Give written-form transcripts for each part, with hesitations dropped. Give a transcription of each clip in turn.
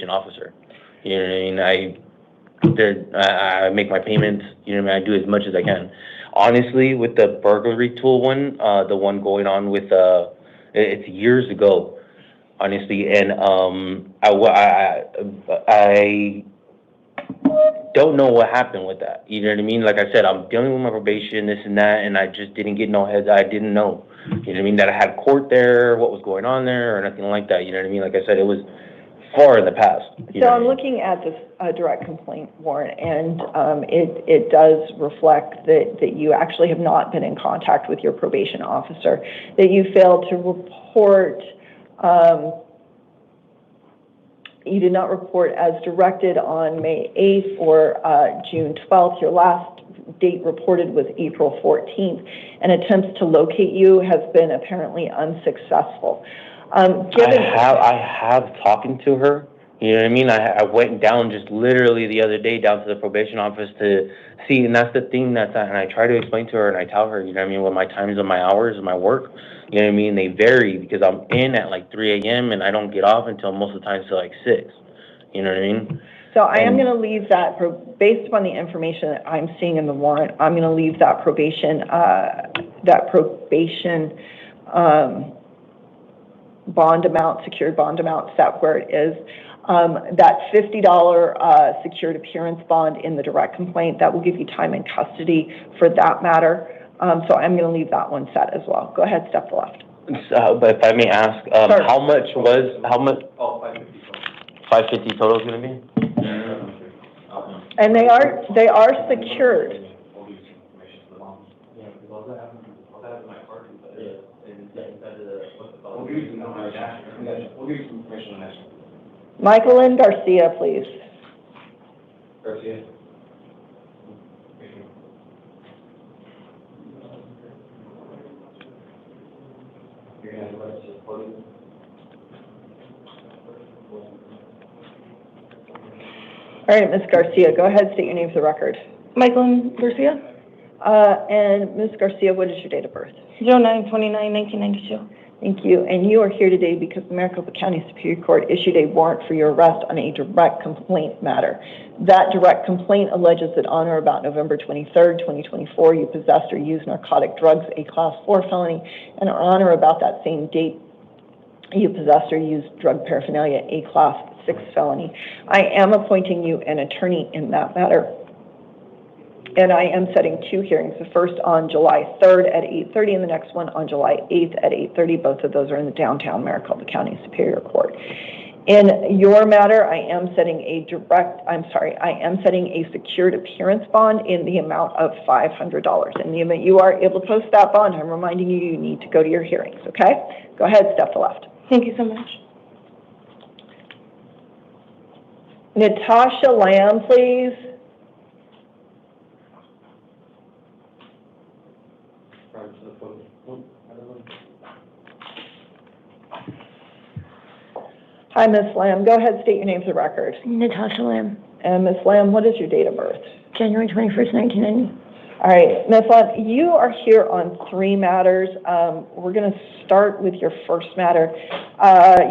officer. You know what I mean? I make my payments. You know what I mean? I do as much as I can. Honestly, with the burglary tool one, the one going on with it's years ago, honestly, and I don't know what happened with that. You know what I mean? Like I said, I'm dealing with my probation, this and that, and I just didn't get no heads. I didn't know. You know what I mean? That I had court there, what was going on there, or nothing like that. You know what I mean? Like I said, it was far in the past. So I'm looking at this direct complaint warrant, and it does reflect that you actually have not been in contact with your probation officer, that you failed to report. You did not report as directed on May 8th or June 12th. Your last date reported was April 14th, and attempts to locate you has been apparently unsuccessful. I have talking to her. You know what I mean? I went down just literally the other day down to the probation office to see, and that's the thing and I try to explain to her and I tell her, you know what I mean, what my times and my hours and my work, you know what I mean, they vary because I'm in at like 3 a.m. and I don't get off until most of the time till like 6. You know what I mean? So I am going to leave that, based upon the information that I'm seeing in the warrant, I'm going to leave that probation bond amount, secured bond amount set where it is. That $50 secured appearance bond in the direct complaint, that will give you time in custody for that matter. So I'm going to leave that one set as well. Go ahead, step to the left. But if I may ask, sure. how much? Oh, 550 total is going to be? And they are secured. McCollum Garcia, please. Garcia. All right, Ms. Garcia, go ahead, state your name for the record. McCollum Garcia. And Ms. Garcia, what is your date of birth? 09/29/1992. Thank you. And you are here today because the Maricopa County Superior Court issued a warrant for your arrest on a direct complaint matter. That direct complaint alleges that on or about November 23rd, 2024, you possessed or used narcotic drugs, a Class 4 felony, and on or about that same date, you possessed or used drug paraphernalia, a Class 6 felony. I am appointing you an attorney in that matter. And I am setting 2 hearings, the first on July 3rd at 8:30 and the next one on July 8th at 8:30. Both of those are in the downtown Maricopa County Superior Court. In your matter, I am setting a secured appearance bond in the amount of $500. In the event you are able to post that bond, I'm reminding you, you need to go to your hearings, okay? Go ahead, step to left. Thank you so much. Natasha Lamb, please. Hi, Ms. Lamb. Go ahead, state your name for the record. Natasha Lamb. And Ms. Lamb, what is your date of birth? January 21st, 1990. All right, Ms. Lamb, you are here on 3 matters. We're going to start with your first matter.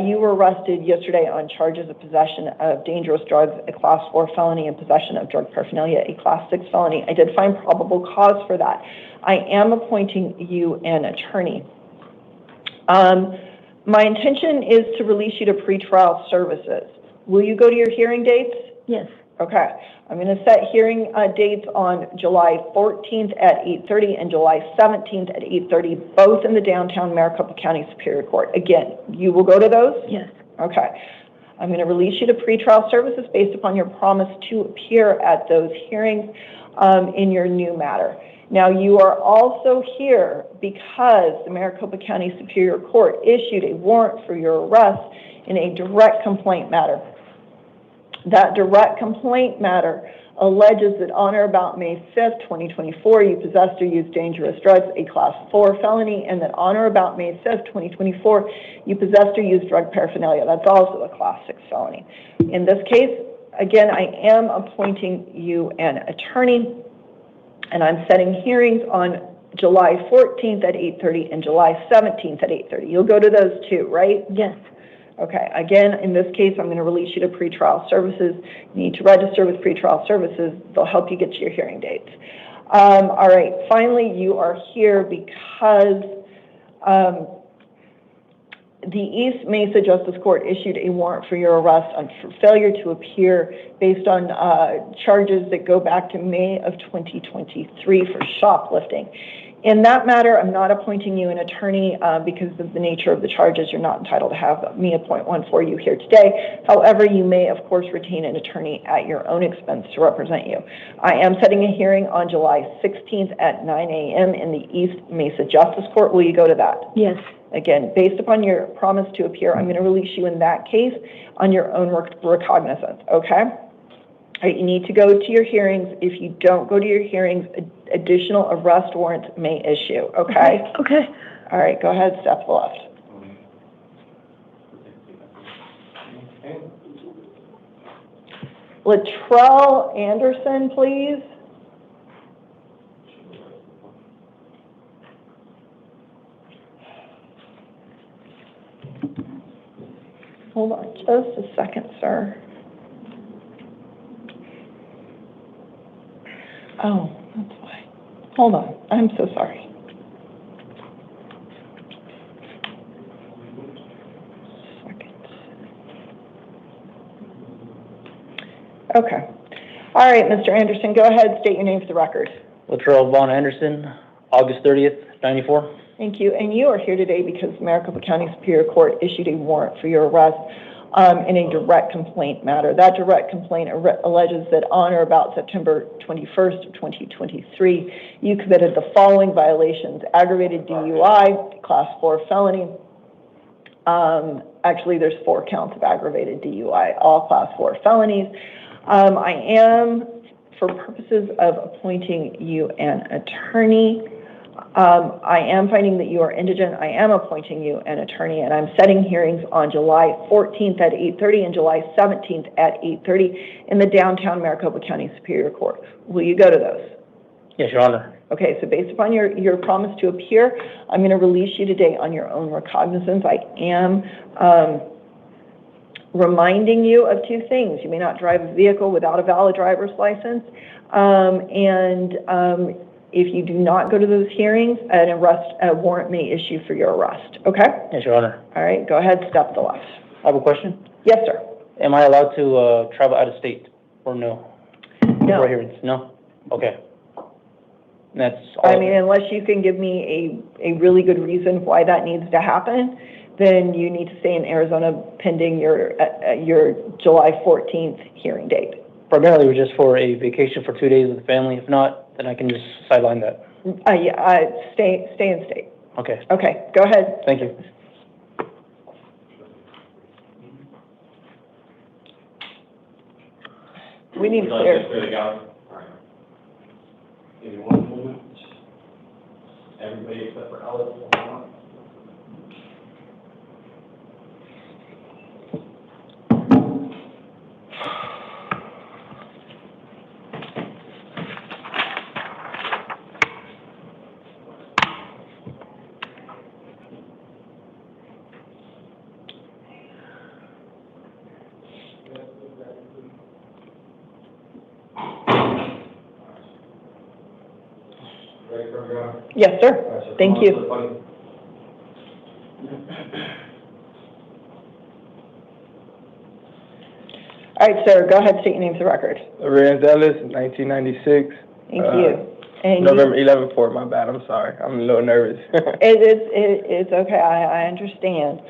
You were arrested yesterday on charges of possession of dangerous drugs, a Class 4 felony, and possession of drug paraphernalia, a Class 6 felony. I did find probable cause for that. I am appointing you an attorney. My intention is to release you to pretrial services. Will you go to your hearing dates? Yes. Okay. I'm going to set hearing dates on July 14th at 8:30 and July 17th at 8:30, both in the downtown Maricopa County Superior Court. Again, you will go to those? Yes. Okay. I'm going to release you to pretrial services based upon your promise to appear at those hearings in your new matter. Now, you are also here because the Maricopa County Superior Court issued a warrant for your arrest in a direct complaint matter. That direct complaint matter alleges that on or about May 5th, 2024, you possessed or used dangerous drugs, a Class 4 felony, and that on or about May 5th, 2024, you possessed or used drug paraphernalia. That's also a Class 6 felony. In this case, again, I am appointing you an attorney, and I'm setting hearings on July 14th at 8:30 and July 17th at 8:30. You'll go to those too, right? Yes. Okay, again, in this case, I'm going to release you to pretrial services. You need to register with pretrial services. They'll help you get to your hearing dates. All right, finally, you are here because the East Mesa Justice Court issued a warrant for your arrest for failure to appear based on charges that go back to May of 2023 for shoplifting. In that matter, I'm not appointing you an attorney because of the nature of the charges. You're not entitled to have me appoint one for you here today. However, you may, of course, retain an attorney at your own expense to represent you. I am setting a hearing on July 16th at 9 a.m. in the East Mesa Justice Court. Will you go to that? Yes. Again, based upon your promise to appear, I'm going to release you in that case on your own recognizance, okay? All right, you need to go to your hearings. If you don't go to your hearings, additional arrest warrants may issue, okay? Okay. All right, go ahead, step to the left. Latrell Anderson, please. Hold on just a second, sir. Oh, that's why. Hold on. I'm so sorry. Second. Okay. All right, Mr. Anderson, go ahead. State your name for the record. Latrell Vaughn Anderson, August 30th, 94. Thank you. And you are here today because Maricopa County Superior Court issued a warrant for your arrest in a direct complaint matter. That direct complaint alleges that on or about September 21st of 2023, you committed the following violations: aggravated DUI, class 4 felony. Actually, there's 4 counts of aggravated DUI, all class 4 felonies. I am, for purposes of appointing you an attorney, I am finding that you are indigent. I am appointing you an attorney, and I'm setting hearings on July 14th at 8:30 and July 17th at 8:30 in the downtown Maricopa County Superior Court. Will you go to those? Yes, Your Honor. Okay, so based upon your promise to appear, I'm going to release you today on your own recognizance. I am reminding you of 2 things. You may not drive a vehicle without a valid driver's license, if you do not go to those hearings, a warrant may issue for your arrest. Okay? Yes, Your Honor. All right, go ahead, step to the left. I have a question. Yes, sir. Am I allowed to travel out of state or no? No. For hearings? No? Okay. That's all. I mean, unless you can give me a really good reason why that needs to happen, then you need to stay in Arizona pending your July 14th hearing date. Primarily, it was just for a vacation for 2 days with the family. If not, then I can just sideline that. Stay in state. Okay. Okay, go ahead. Thank you. We need clear. Give me 1 moment. Everybody except for Alex. Yes, sir. Thank you. All right, sir, go ahead, state your name for the record. Resentencing, 1996. Thank you. And November 11th, for my bad. I'm sorry. I'm a little nervous. It's okay. I understand.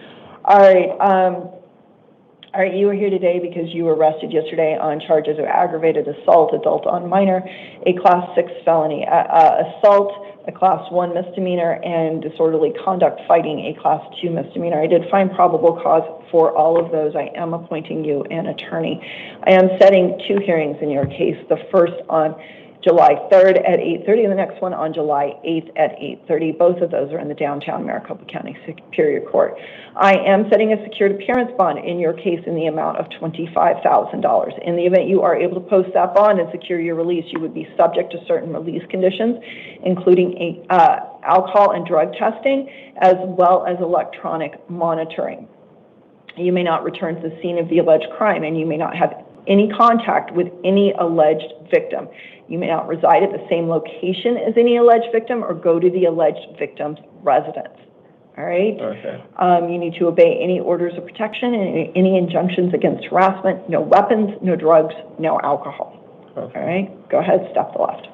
All right, you are here today because you were arrested yesterday on charges of aggravated assault, adult on minor, a class 6 felony, assault, a class 1 misdemeanor, and disorderly conduct fighting, a class 2 misdemeanor. I did find probable cause for all of those. I am appointing you an attorney. I am setting 2 hearings in your case, the first on July 3rd at 8:30 and the next one on July 8th at 8:30. Both of those are in the downtown Maricopa County Superior Court. I am setting a secured appearance bond in your case in the amount of $25,000. In the event you are able to post that bond and secure your release, you would be subject to certain release conditions, including alcohol and drug testing, as well as electronic monitoring. You may not return to the scene of the alleged crime, and you may not have any contact with any alleged victim. You may not reside at the same location as any alleged victim or go to the alleged victim's residence. All right? Okay. You need to obey any orders of protection and any injunctions against harassment. No weapons, no drugs, no alcohol. Okay. All right? Go ahead, step the left.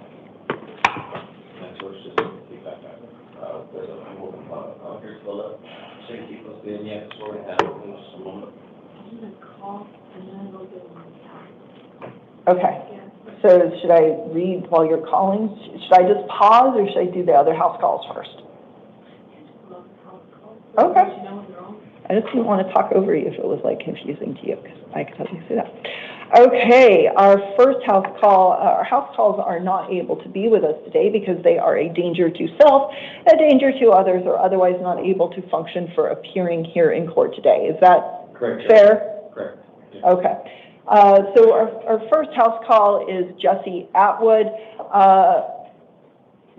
Next one is just keep that back. There's a people here to the left. So you keep us in yet, sort of have just a moment. Okay. So should I read while you're calling? Should I just pause or should I do the other house calls first? Okay. I just didn't want to talk over you if it was like confusing to you, because I could totally see that. Okay, our first house call, our house calls are not able to be with us today because they are a danger to self, a danger to others, or otherwise not able to function for appearing here in court today. Is that Correct. fair? Correct. Yeah. Okay. So our first house call is Jesse Atwood.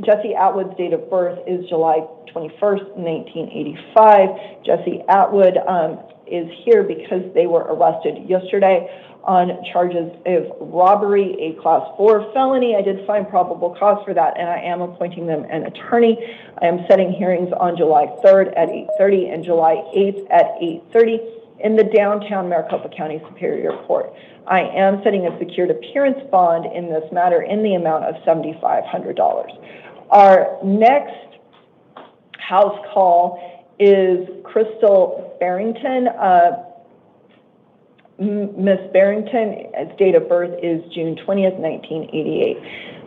Jesse Atwood's date of birth is July 21st, 1985. Jesse Atwood is here because they were arrested yesterday on charges of robbery, a Class 4 felony. I did find probable cause for that, and I am appointing them an attorney. I am setting hearings on July 3rd at 8:30 and July 8th at 8:30 in the downtown Maricopa County Superior Court. I am setting a secured appearance bond in this matter in the amount of $7,500. Our next house call is Crystal Barrington. Miss Barrington's date of birth is June 20th, 1988.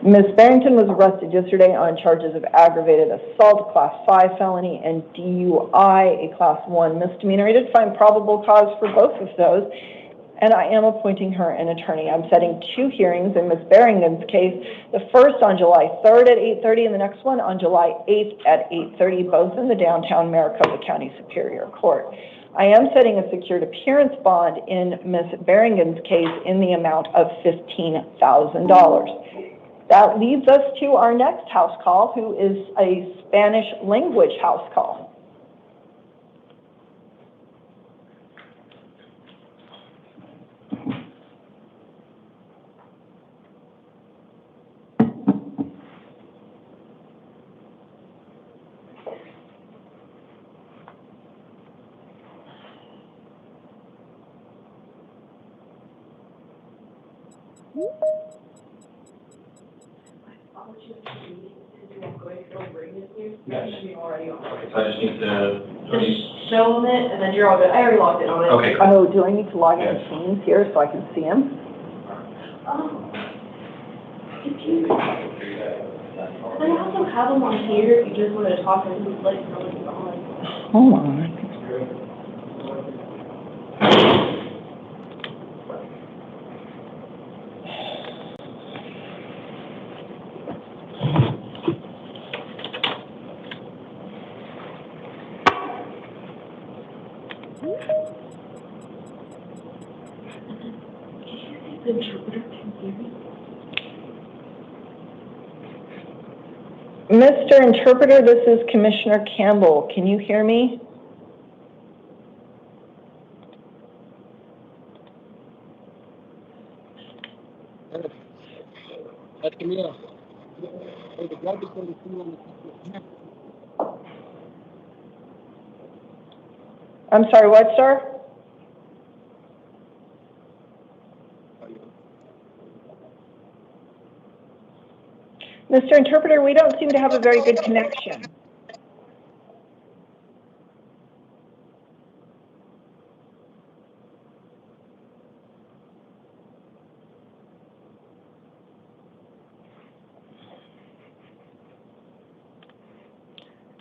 Miss Barrington was arrested yesterday on charges of aggravated assault, Class 5 felony, and DUI, a Class 1 misdemeanor. I did find probable cause for both of those, and I am appointing her an attorney. I'm setting 2 hearings in Miss Barrington's case, the first on July 3rd at 8:30 and the next one on July 8th at 8:30, both in the downtown Maricopa County Superior Court. I am setting a secured appearance bond in Miss Barrington's case in the amount of $15,000. That leads us to our next house call, who is a Spanish language house call. Yes. Okay, so I just need to. Just show them it, and then you're all good. I already logged in on it. Okay. Oh, do I need to log in Teams here so I can see him? Oh. Confused. And I also have them on here if you just wanted to talk to them, like, on. Hold on. Mr. Interpreter, this is Commissioner Campbell. Can you hear me? I'm sorry, what, sir? Mr. Interpreter, we don't seem to have a very good connection.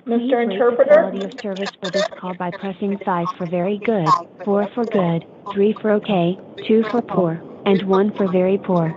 Mr. Interpreter? Quality of service for this call by pressing 5 for very good, 4 for good, 3 for okay, 2 for poor, and 1 for very poor.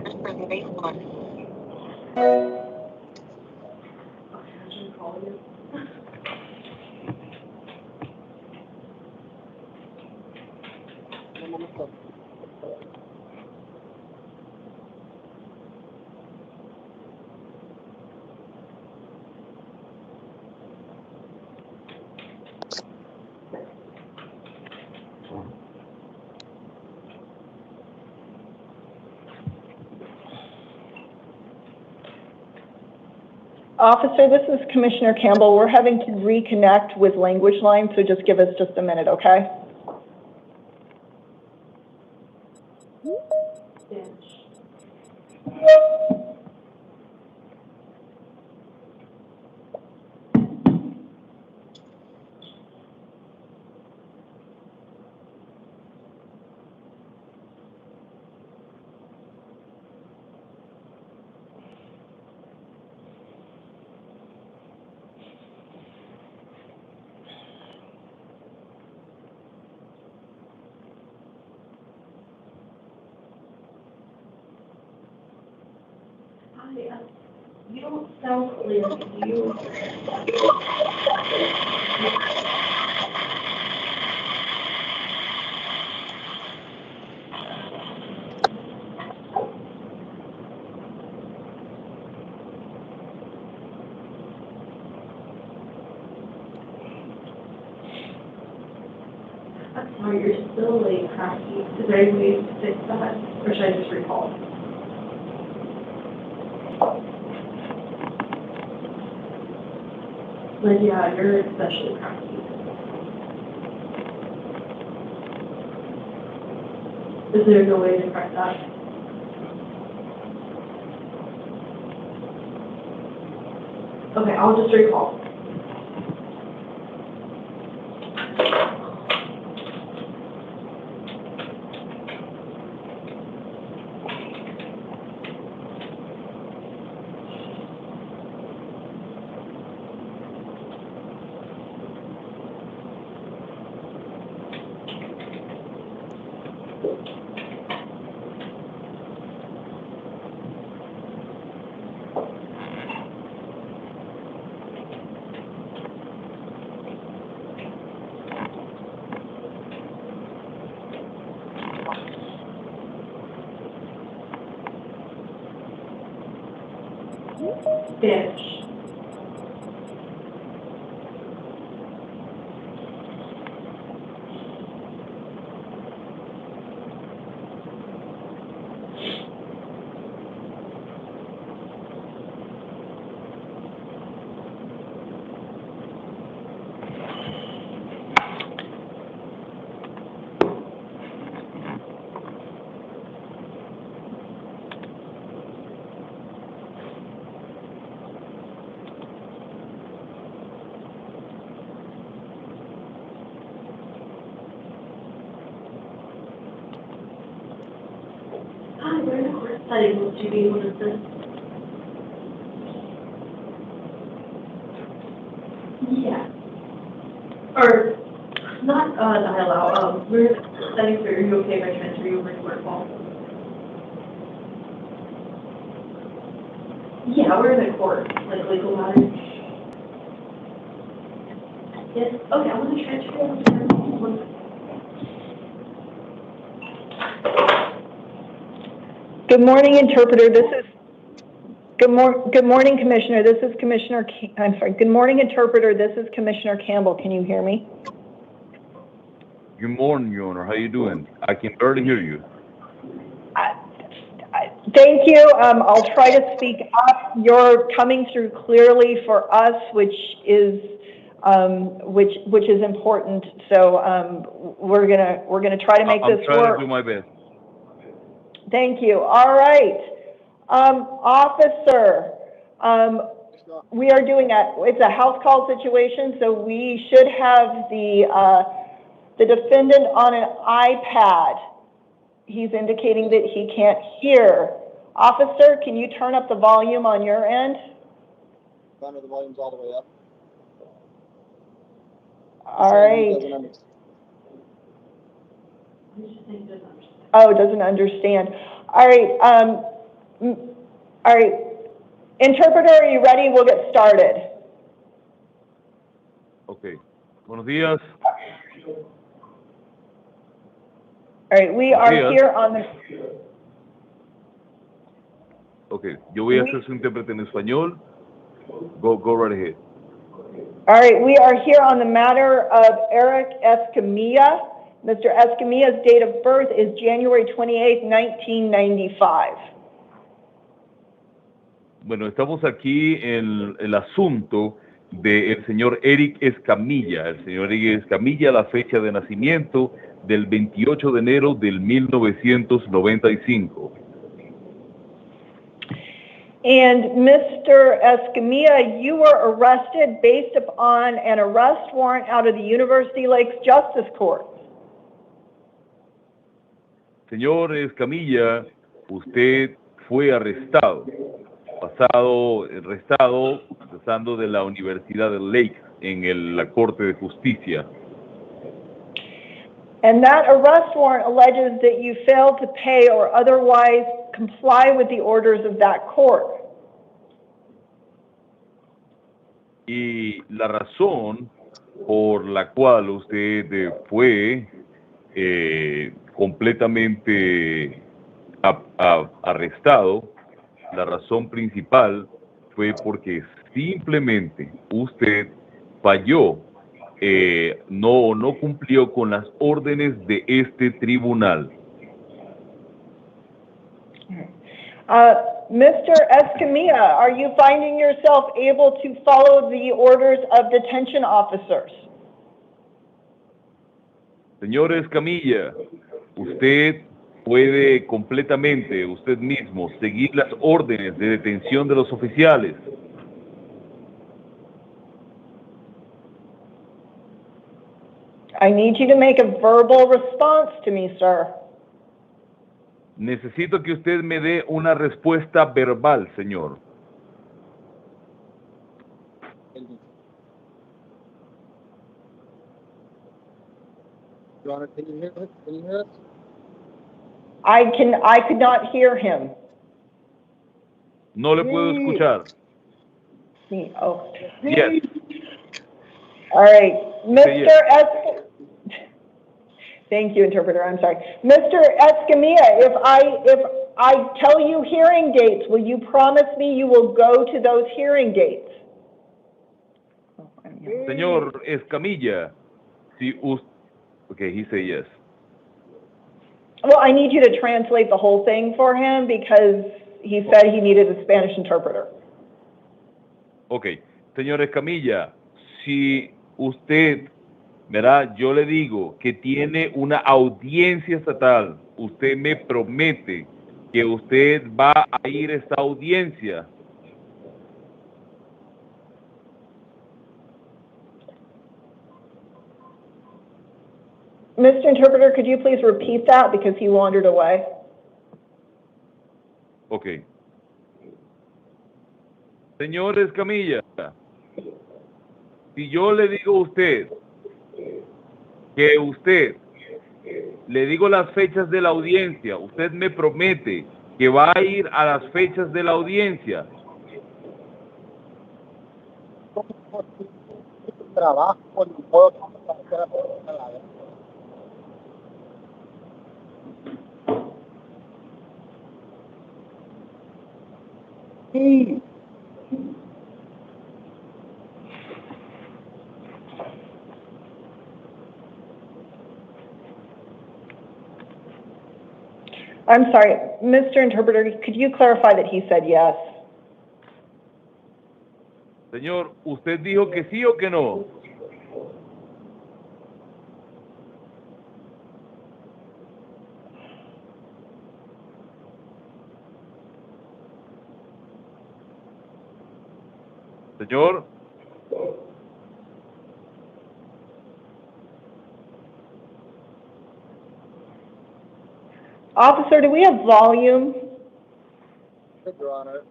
Officer, this is Commissioner Campbell. We're having to reconnect with language line, so just give us just a minute, okay? You don't sound clear. You. I'm sorry, you're still late, cracky. Is there any way to fix that? Or should I just recall? But yeah, you're especially cracky. Is there no way to correct that? Okay, I'll just recall. Bitch. Where in the court setting would you be able to sit? Yeah. Or, not dial-out, we're setting for, are you okay if I transfer you over to work call? Yeah, we're in the court, like legal matters. Yes, okay, I'm gonna transfer you over to work call. One second. Good morning, interpreter. This is good morning, Commissioner. This is Commissioner. I'm sorry. Good morning, interpreter. This is Commissioner Campbell. Can you hear me? Good morning, Your Honor. How you doing? I can barely hear you. Thank you. I'll try to speak up. You're coming through clearly for us, which is important. So we're gonna try to make this work. I'm trying to do my best. Thank you. All right, officer. We are doing it's a house call situation, so we should have the defendant on an iPad. He's indicating that he can't hear. Officer, can you turn up the volume on your end? The volume's all the way up. All right. Oh, doesn't understand. All right. Interpreter, are you ready? We'll get started. Okay. Buenos días. All right, we are here on the... Okay, yo voy a hacer su intérprete en español. Go right ahead. All right, we are here on the matter of Eric Escamilla. Mr. Escamilla's date of birth is January 28, 1995. Bueno, estamos aquí en el asunto del señor Eric Escamilla. El señor Eric Escamilla, la fecha de nacimiento del 28 de enero del 1995. And Mr. Escamilla, you were arrested based upon an arrest warrant out of the University Lakes Justice Court. Señor Escamilla, usted fue arrestado, pasando de la Universidad de Lakes en la Corte de Justicia. And that arrest warrant alleges that you failed to pay or otherwise comply with the orders of that court. Y la razón por la cual usted fue completamente arrestado, la razón principal fue porque simplemente usted falló, no cumplió con las órdenes de este tribunal. Mr. Escamilla, are you finding yourself able to follow the orders of detention officers? Señor Escamilla, usted puede completamente, usted mismo, seguir las órdenes de detención de los oficiales. I need you to make a verbal response to me, sir. Necesito que usted me dé una respuesta verbal, señor. Your Honor, can you hear us? Can you hear us? I could not hear him. No le puedo escuchar. Me, oh. Yes. All right, Mr. Yes. Thank you, interpreter. I'm sorry, Mr. Escamilla. If I tell you hearing dates, will you promise me you will go to those hearing dates? Señor Escamilla, si usted... Okay, he said yes. Well, I need you to translate the whole thing for him because he said he needed a Spanish interpreter. Okay, señor Escamilla, si usted, ¿verdad? Yo le digo que tiene una audiencia estatal, usted me promete que usted va a ir a esta audiencia. Mr. Interpreter, could you please repeat that because he wandered away? Okay. Señor Escamilla, si yo le digo a usted que usted, le digo las fechas de la audiencia, usted me promete que va a ir a las fechas de la audiencia. Trabajo, no puedo hacer Sí. I'm sorry, Mr. Interpreter, could you clarify that he said yes? Señor, ¿usted dijo que sí o que no? Señor. Officer, do we have volume? Your Honor,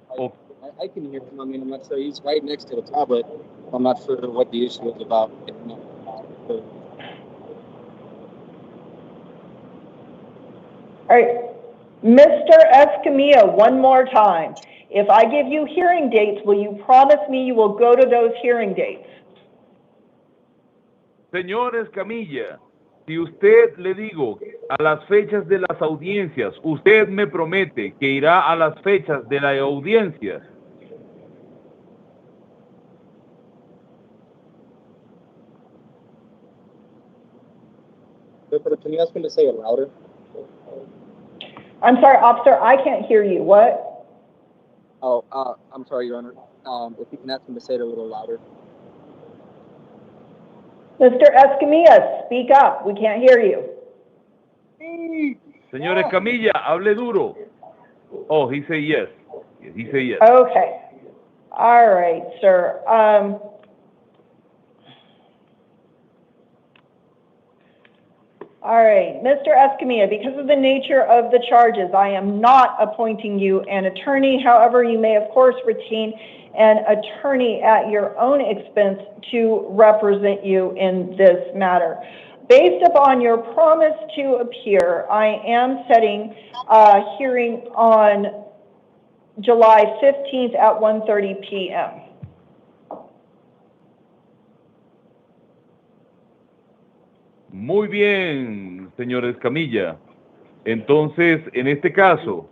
I can hear him. I mean, I'm not sure. He's right next to the tablet. I'm not sure what the issue is about. All right, Mr. Escamilla, one more time. If I give you hearing dates, will you promise me you will go to those hearing dates? Señor Escamilla, si usted le digo a las fechas de las audiencias, usted me promete que irá a las fechas de las audiencias. But can you ask him to say it louder? I'm sorry, officer, I can't hear you. What? Oh, I'm sorry, Your Honor. If you can ask him to say it a little louder. Mr. Escamilla, speak up. We can't hear you. Señor Escamilla, hable duro. Oh, he say yes. He say yes. Okay. All right, sir. All right, Mr. Escamilla, because of the nature of the charges, I am not appointing you an attorney. However, you may, of course, retain an attorney at your own expense to represent you in this matter. Based upon your promise to appear, I am setting a hearing on July 15th at 1:30 p.m. Muy bien, señor Escamilla. Entonces, en este caso,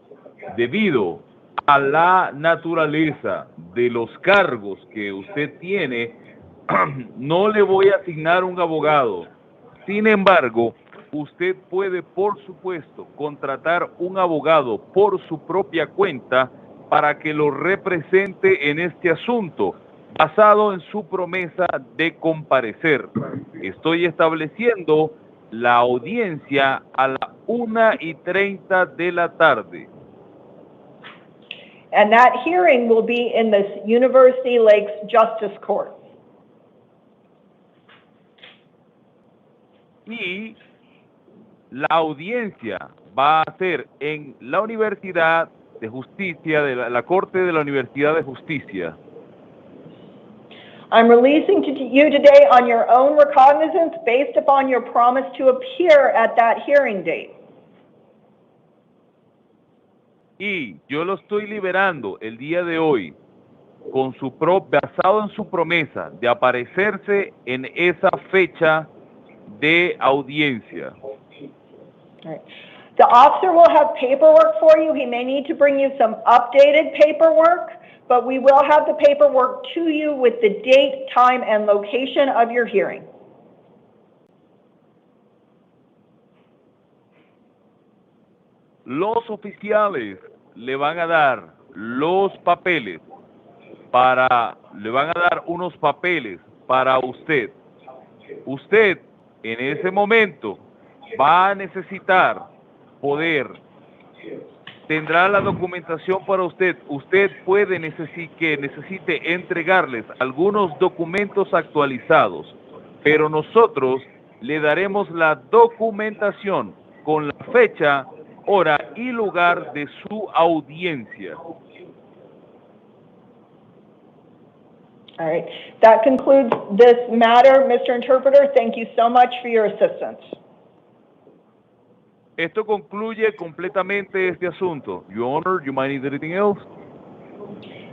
debido a la naturaleza de los cargos que usted tiene, no le voy a asignar un abogado. Sin embargo, usted puede, por supuesto, contratar un abogado por su propia cuenta para que lo represente en este asunto, basado en su promesa de comparecer. Estoy estableciendo la audiencia a la 1:30 de la tarde. And that hearing will be in the University Lakes Justice Court. Y la audiencia va a ser en la Universidad de Justicia, de la Corte de la Universidad de Justicia. I'm releasing to you today on your own recognizance based upon your promise to appear at that hearing date. Y yo lo estoy liberando el día de hoy con basado en su promesa de aparecerse en esa fecha de audiencia. All right. The officer will have paperwork for you. He may need to bring you some updated paperwork, but we will have the paperwork to you with the date, time, and location of your hearing. Los oficiales le van a dar los papeles le van a dar unos papeles para usted. Usted en ese momento va a necesitar tendrá la documentación para usted. Usted puede necesite entregarles algunos documentos actualizados, pero nosotros le daremos la documentación con la fecha, hora y lugar de su audiencia. All right. That concludes this matter. Mr. Interpreter, thank you so much for your assistance. Esto concluye completamente este asunto. Your Honor, you might need anything else?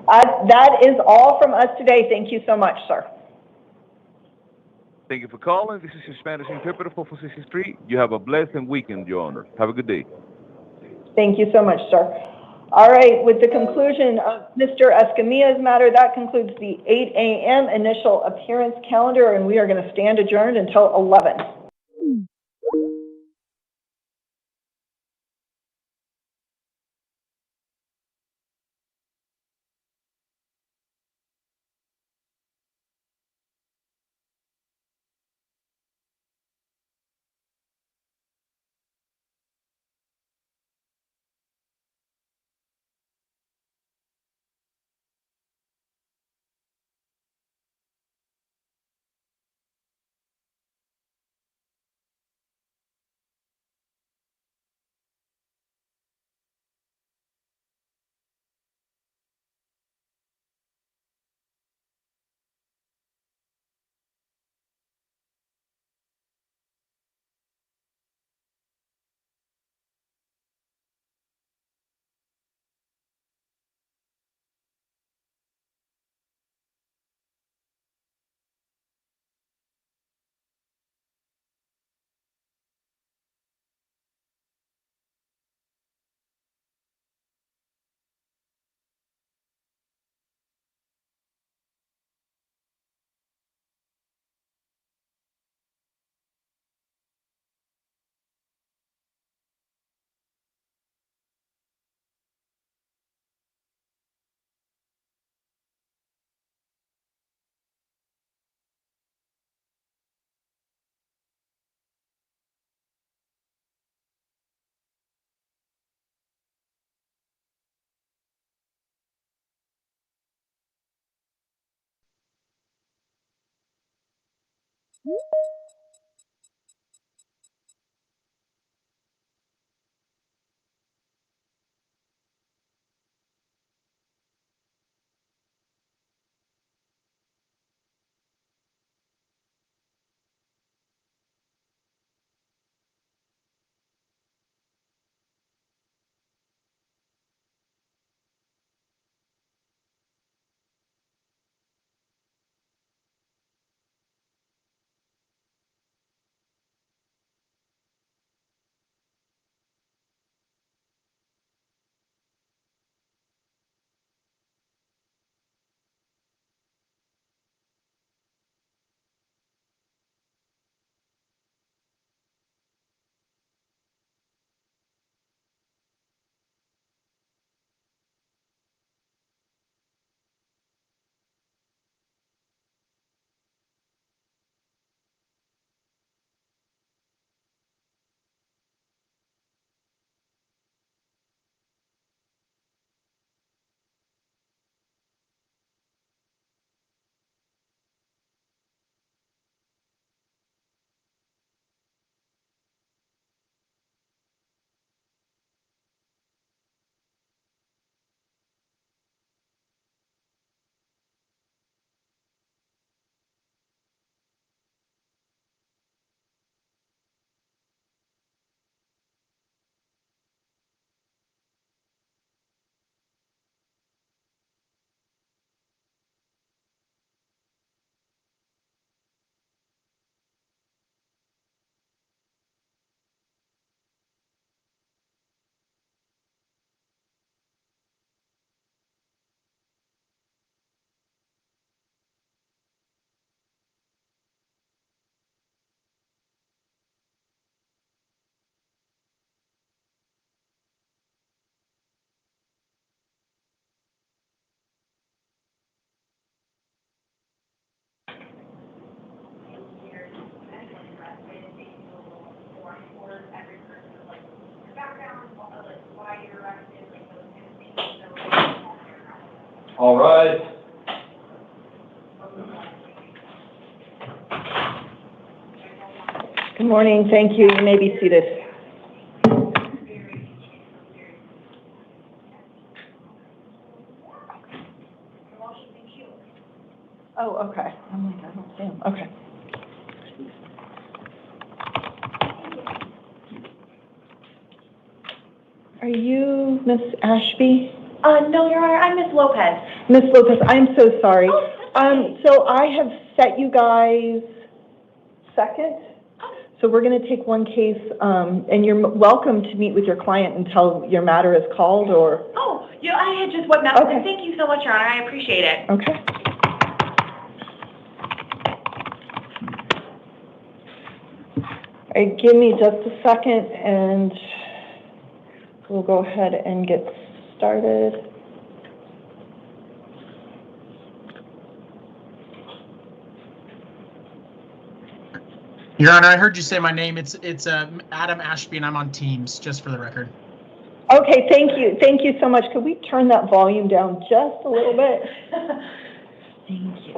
That is all from us today. Thank you so much, sir. Thank you for calling. This is your Spanish interpreter for 463. You have a blessed weekend, Your Honor. Have a good day. Thank you so much, sir. All right, with the conclusion of Mr. Escamilla's matter, that concludes the 8 a.m. initial appearance calendar, and we are going to stand adjourned until 11. All right. Good morning, thank you. You may be seated. Oh, okay. I'm like, I don't see him. Okay. Are you Miss Ashby? No, Your Honor, I'm Miss Lopez. Miss Lopez, I'm so sorry. Oh, that's okay. So I have set you guys second. So we're going to take one case, and you're welcome to meet with your client until your matter is called, or... Oh, yeah, I had just went messaging. Okay. Thank you so much, Your Honor. I appreciate it. Okay. All right, give me just a second, and we'll go ahead and get started. Your Honor, I heard you say my name. It's Adam Ashby, and I'm on Teams, just for the record. Okay, thank you. Thank you so much. Could we turn that volume down just a little bit? Thank you.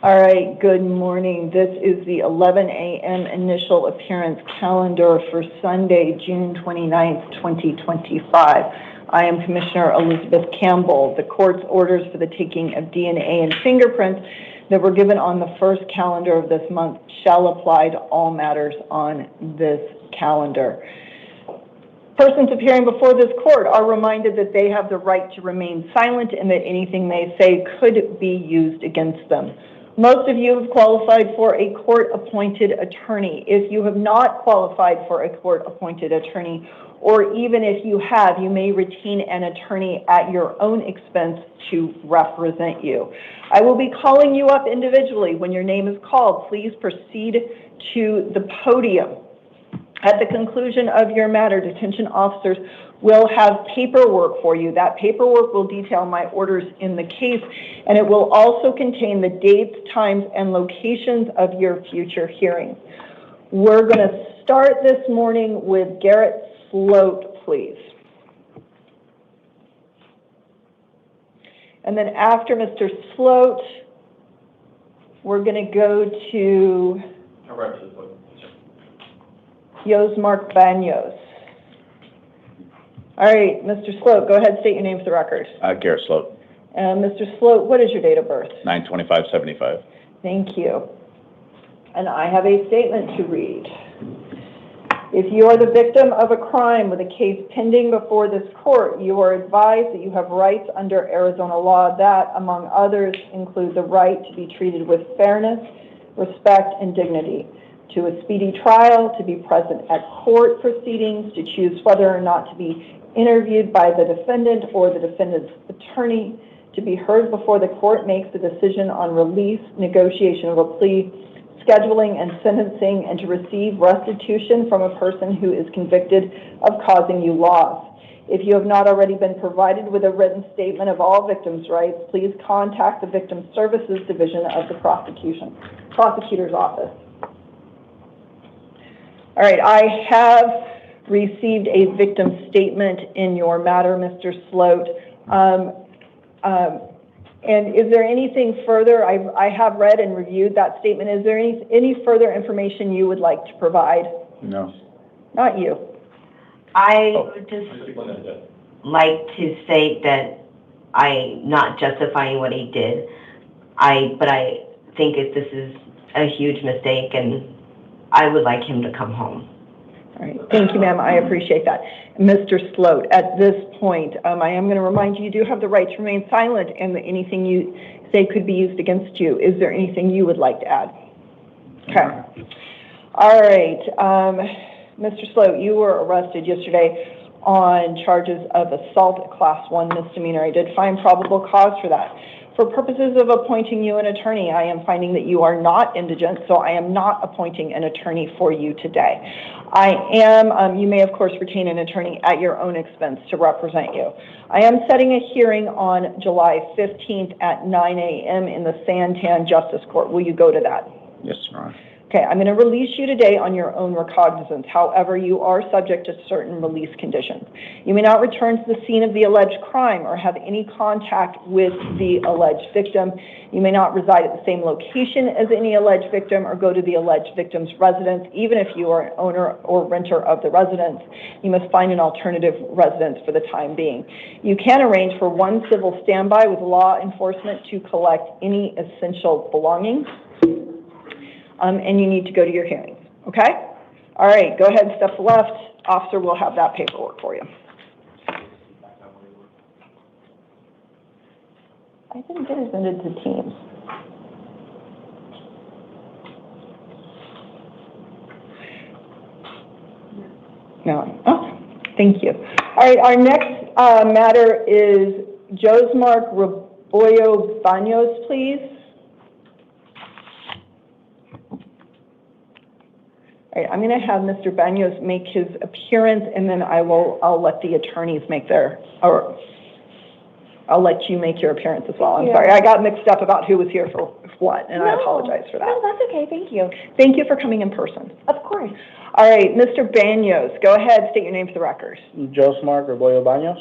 All right, good morning. This is the 11 a.m. initial appearance calendar for Sunday, June 29th, 2025. I am Commissioner Elizabeth Campbell. The court's orders for the taking of DNA and fingerprints that were given on the first calendar of this month shall apply to all matters on this calendar. Persons appearing before this court are reminded that they have the right to remain silent and that anything they say could be used against them. Most of you have qualified for a court-appointed attorney. If you have not qualified for a court-appointed attorney, or even if you have, you may retain an attorney at your own expense to represent you. I will be calling you up individually. When your name is called, please proceed to the podium. At the conclusion of your matter, detention officers will have paperwork for you. That paperwork will detail my orders in the case, and it will also contain the dates, times, and locations of your future hearings. We're going to start this morning with Garrett Sloat, please. And then after Mr. Sloat, we're going to go to Yosmark Banos. All right, Mr. Sloat, go ahead, state your name for the record. Garrett Sloat. And Mr. Sloat, what is your date of birth? 9/25/75. Thank you. And I have a statement to read. If you are the victim of a crime with a case pending before this court, you are advised that you have rights under Arizona law that, among others, include the right to be treated with fairness, respect, and dignity, to a speedy trial, to be present at court proceedings, to choose whether or not to be interviewed by the defendant or the defendant's attorney, to be heard before the court makes a decision on release, negotiation of a plea, scheduling and sentencing, and to receive restitution from a person who is convicted of causing you loss. If you have not already been provided with a written statement of all victims' rights, please contact the Victim Services Division of the Prosecutor's Office. All right, I have received a victim statement in your matter, Mr. Sloat. And is there anything further? I have read and reviewed that statement. Is there any further information you would like to provide? No. Not you. I would just like to state that I'm not justifying what he did. But I think this is a huge mistake, and I would like him to come home. All right. Thank you, ma'am. I appreciate that. Mr. Sloat, at this point, I am going to remind you, you do have the right to remain silent, and that anything you say could be used against you. Is there anything you would like to add? Okay. All right. Mr. Sloat, you were arrested yesterday on charges of assault, Class 1 misdemeanor. I did find probable cause for that. For purposes of appointing you an attorney, I am finding that you are not indigent, so I am not appointing an attorney for you today. You may of course retain an attorney at your own expense to represent you. I am setting a hearing on July 15th at 9 a.m. in the Santan Justice Court. Will you go to that? Yes, ma'am. Okay, I'm going to release you today on your own recognizance. However, you are subject to certain release conditions. You may not return to the scene of the alleged crime or have any contact with the alleged victim. You may not reside at the same location as any alleged victim or go to the alleged victim's residence, even if you are an owner or renter of the residence. You must find an alternative residence for the time being. You can arrange for one civil standby with law enforcement to collect any essential belongings. And you need to go to your hearings, okay? All right, go ahead and step left. Officer will have that paperwork for you. I didn't get us into teams. No. Oh, thank you. All right, our next matter is Josmark Rebollo Banos, please. All right, I'm going to have Mr. Banos make his appearance, and then I'll let the attorneys make or I'll let you make your appearance as well. I'm sorry, I got mixed up about who was here for what, and I apologize for that. No, that's okay. Thank you. Thank you for coming in person. Of course. All right, Mr. Banos, go ahead, state your name for the record. Josmark Rebollo Banos.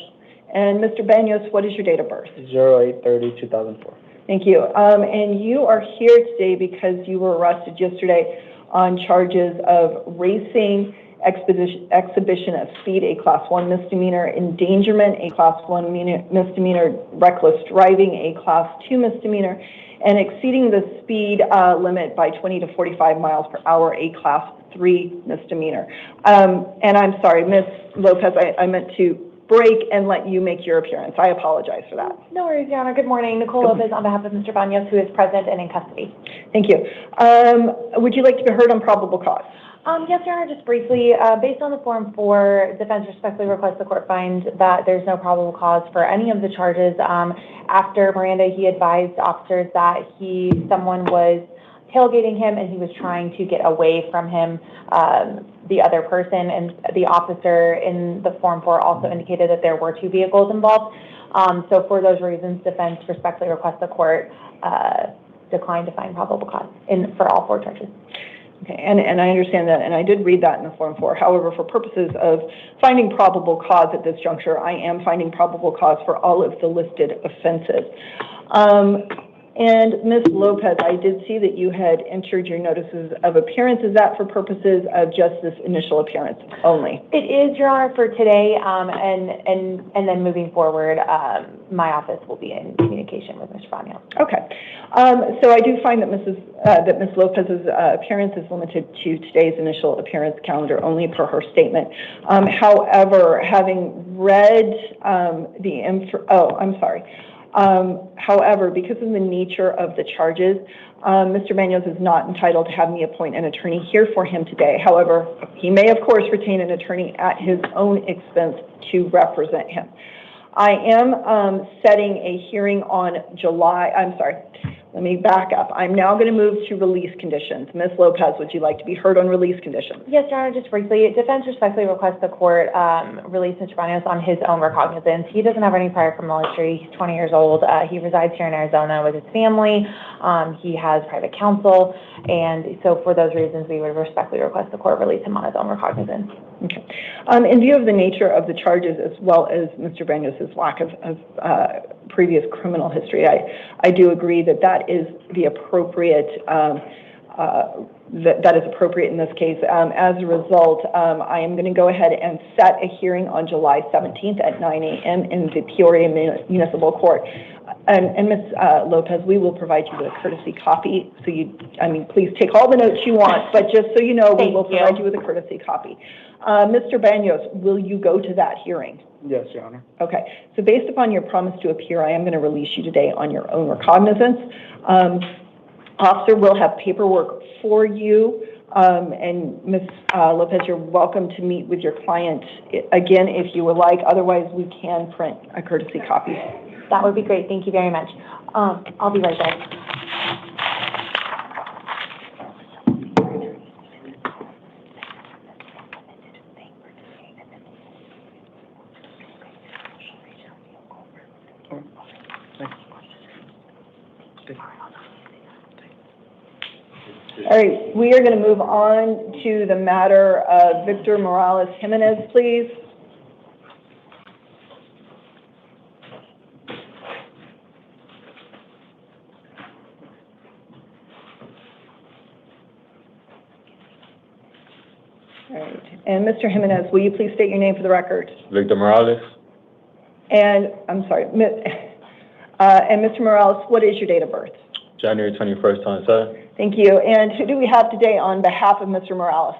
And Mr. Banos, what is your date of birth? 08/30/2004. Thank you. And you are here today because you were arrested yesterday on charges of racing, exhibition of speed, a Class 1 misdemeanor, endangerment, a Class 1 misdemeanor, reckless driving, a Class 2 misdemeanor, and exceeding the speed limit by 20 to 45 miles per hour, a Class 3 misdemeanor. And I'm sorry, Ms. Lopez, I meant to break and let you make your appearance. I apologize for that. No worries, Your Honor. Good morning. Nicole Lopez on behalf of Mr. Banos, who is present and in custody. Thank you. Would you like to be heard on probable cause? Yes, Your Honor, just briefly, based on the Form 4, defense respectfully requests the court find that there's no probable cause for any of the charges. After Miranda, he advised officers that someone was tailgating him and he was trying to get away from him, the other person, and the officer in the Form 4 also indicated that there were 2 vehicles involved. So for those reasons, defense respectfully requests the court decline to find probable cause for all 4 charges. Okay, and I understand that, and I did read that in the Form 4. However, for purposes of finding probable cause at this juncture, I am finding probable cause for all of the listed offenses. And Ms. Lopez, I did see that you had entered your notices of appearance. Is that for purposes of just this initial appearance only? It is, Your Honor, for today, and then moving forward, my office will be in communication with Mr. Banos. Okay. So I do find that Ms. Lopez's appearance is limited to today's initial appearance calendar only per her statement. However, having read however, because of the nature of the charges, Mr. Banos is not entitled to have me appoint an attorney here for him today. However, he may, of course, retain an attorney at his own expense to represent him. I am setting a hearing on let me back up. I'm now going to move to release conditions. Ms. Lopez, would you like to be heard on release conditions? Yes, Your Honor, just briefly, defense respectfully requests the court release Mr. Banos on his own recognizance. He doesn't have any prior criminal history. He's 20 years old. He resides here in Arizona with his family. He has private counsel, and so for those reasons, we would respectfully request the court release him on his own recognizance. Okay. In view of the nature of the charges, as well as Mr. Banos' lack of previous criminal history, I do agree that is the appropriate that is appropriate in this case. As a result, I am going to go ahead and set a hearing on July 17th at 9 a.m. in the Peoria Municipal Court. And Ms. Lopez, we will provide you with a courtesy copy. So please take all the notes you want, but just so you know, we will provide you with a courtesy copy. Mr. Banos, will you go to that hearing? Yes, Your Honor. Okay. So based upon your promise to appear, I am going to release you today on your own recognizance. Officer will have paperwork for you. And Ms. Lopez, you're welcome to meet with your client again if you would like. Otherwise, we can print a courtesy copy. That would be great. Thank you very much. I'll be right back. All right, we are going to move on to the matter of Victor Morales Jimenez, please. All right, and Mr. Jimenez, will you please state your name for the record? Victor Morales. And, I'm sorry, and Mr. Morales, what is your date of birth? January 21st, 27. Thank you. And who do we have today on behalf of Mr. Morales?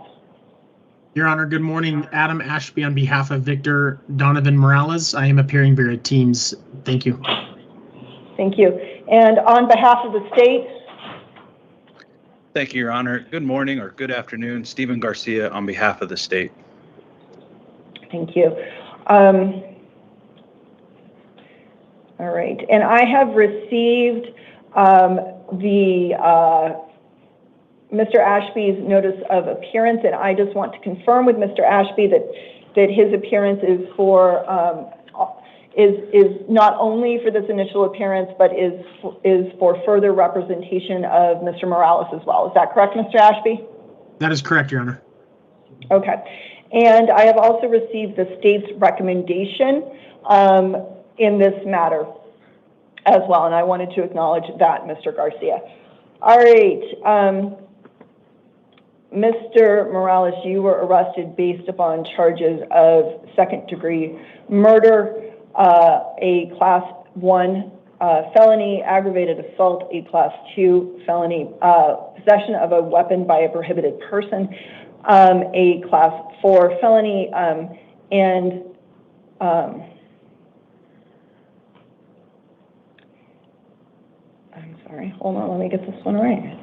Your Honor, good morning. Adam Ashby on behalf of Victor Donovan Morales. I am appearing via Teams. Thank you. Thank you. And on behalf of the state? Thank you, Your Honor. Good morning or good afternoon. Stephen Garcia on behalf of the state. Thank you. All right. And I have received Mr. Ashby's notice of appearance, and I just want to confirm with Mr. Ashby that his appearance is for is not only for this initial appearance, but is for further representation of Mr. Morales as well. Is that correct, Mr. Ashby? That is correct, Your Honor. Okay. And I have also received the state's recommendation in this matter as well, and I wanted to acknowledge that, Mr. Garcia. All right. Mr. Morales, you were arrested based upon charges of second-degree murder, a Class 1 felony, aggravated assault, a Class 2 felony, possession of a weapon by a prohibited person, a Class 4 felony, and I'm sorry, hold on, let me get this one right.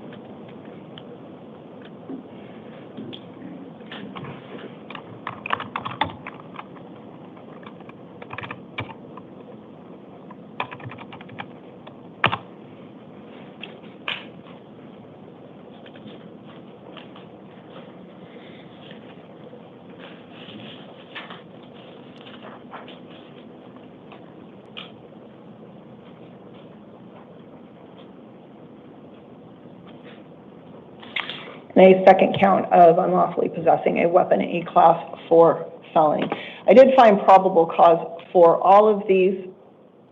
A second count of unlawfully possessing a weapon, a class 4 felony. I did find probable cause for all of these.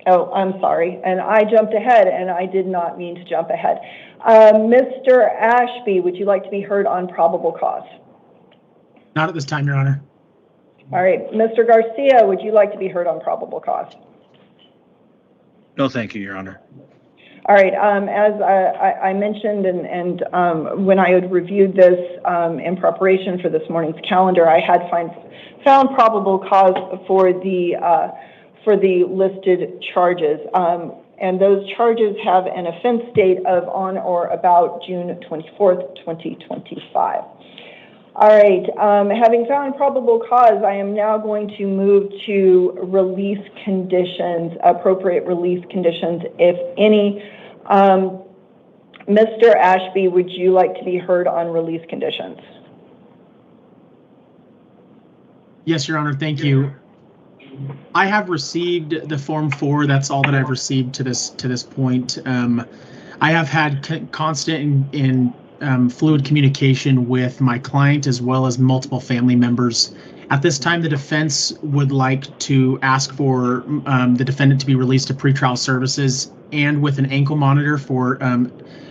Oh, I'm sorry, and I jumped ahead, and I did not mean to jump ahead. Mr. Ashby, would you like to be heard on probable cause? Not at this time, Your Honor. All right, Mr. Garcia, would you like to be heard on probable cause? No, thank you, Your Honor. All right, as I mentioned, and when I had reviewed this in preparation for this morning's calendar, I had found probable cause for the listed charges, and those charges have an offense date of on or about June 24th, 2025. All right, having found probable cause, I am now going to move to release conditions, appropriate release conditions, if any. Mr. Ashby, would you like to be heard on release conditions? Yes, Your Honor, thank you. I have received the Form 4. That's all that I've received to this point. I have had constant and fluid communication with my client as well as multiple family members. At this time, the defense would like to ask for the defendant to be released to pretrial services and with an ankle monitor for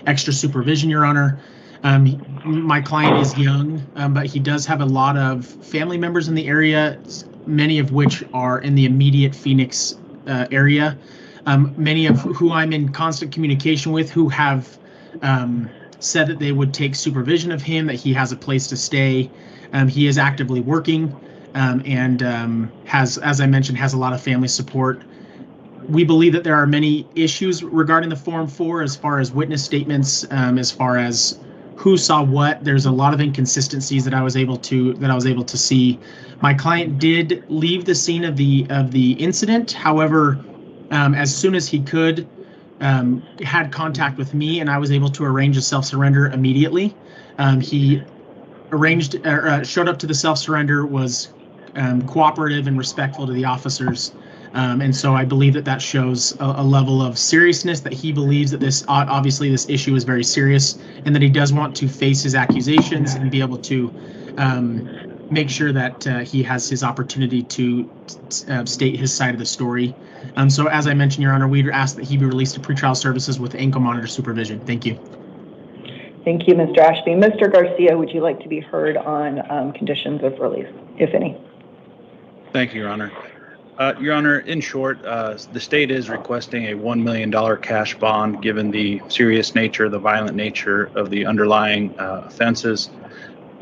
extra supervision, Your Honor. My client is young, but he does have a lot of family members in the area, many of which are in the immediate Phoenix area. Many of who I'm in constant communication with who have said that they would take supervision of him, that he has a place to stay. He is actively working and has, as I mentioned, has a lot of family support. We believe that there are many issues regarding the Form 4 as far as witness statements, as far as who saw what. There's a lot of inconsistencies that I was able to see. My client did leave the scene of the incident. However, as soon as he could, had contact with me, and I was able to arrange a self-surrender immediately. He showed up to the self-surrender, was cooperative and respectful to the officers. And so I believe that shows a level of seriousness, that he believes that obviously this issue is very serious, and that he does want to face his accusations and be able to make sure that he has his opportunity to state his side of the story. So as I mentioned, Your Honor, we'd ask that he be released to pretrial services with ankle monitor supervision. Thank you. Thank you, Mr. Ashby. Mr. Garcia, would you like to be heard on conditions of release, if any? Thank you, Your Honor. Your Honor, in short, the state is requesting a $1 million cash bond given the serious nature, the violent nature of the underlying offenses.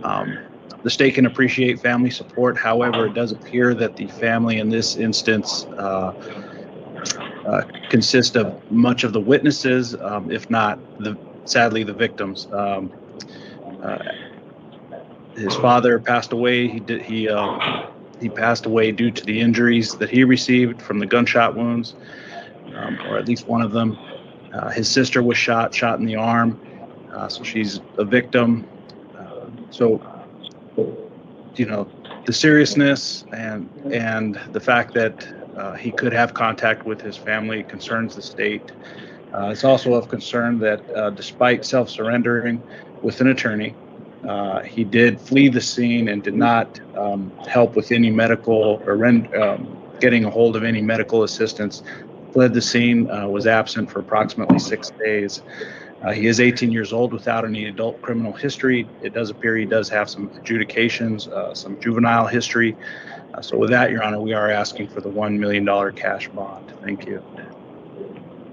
The state can appreciate family support. However, it does appear that the family in this instance consist of much of the witnesses, if not, sadly, the victims. His father passed away. He passed away due to the injuries that he received from the gunshot wounds, or at least one of them. His sister was shot in the arm, so she's a victim. So, you know, the seriousness and the fact that he could have contact with his family concerns the state. It's also of concern that despite self-surrendering with an attorney, he did flee the scene and did not help with any medical or getting a hold of any medical assistance. Fled the scene, was absent for approximately 6 days. He is 18 years old without any adult criminal history. It does appear he does have some adjudications, some juvenile history. So with that, Your Honor, we are asking for the $1 million cash bond. Thank you.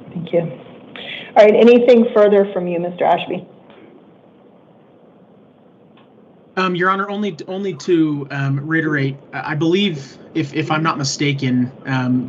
Thank you. All right, anything further from you, Mr. Ashby? Your Honor, only to reiterate, I believe, if I'm not mistaken,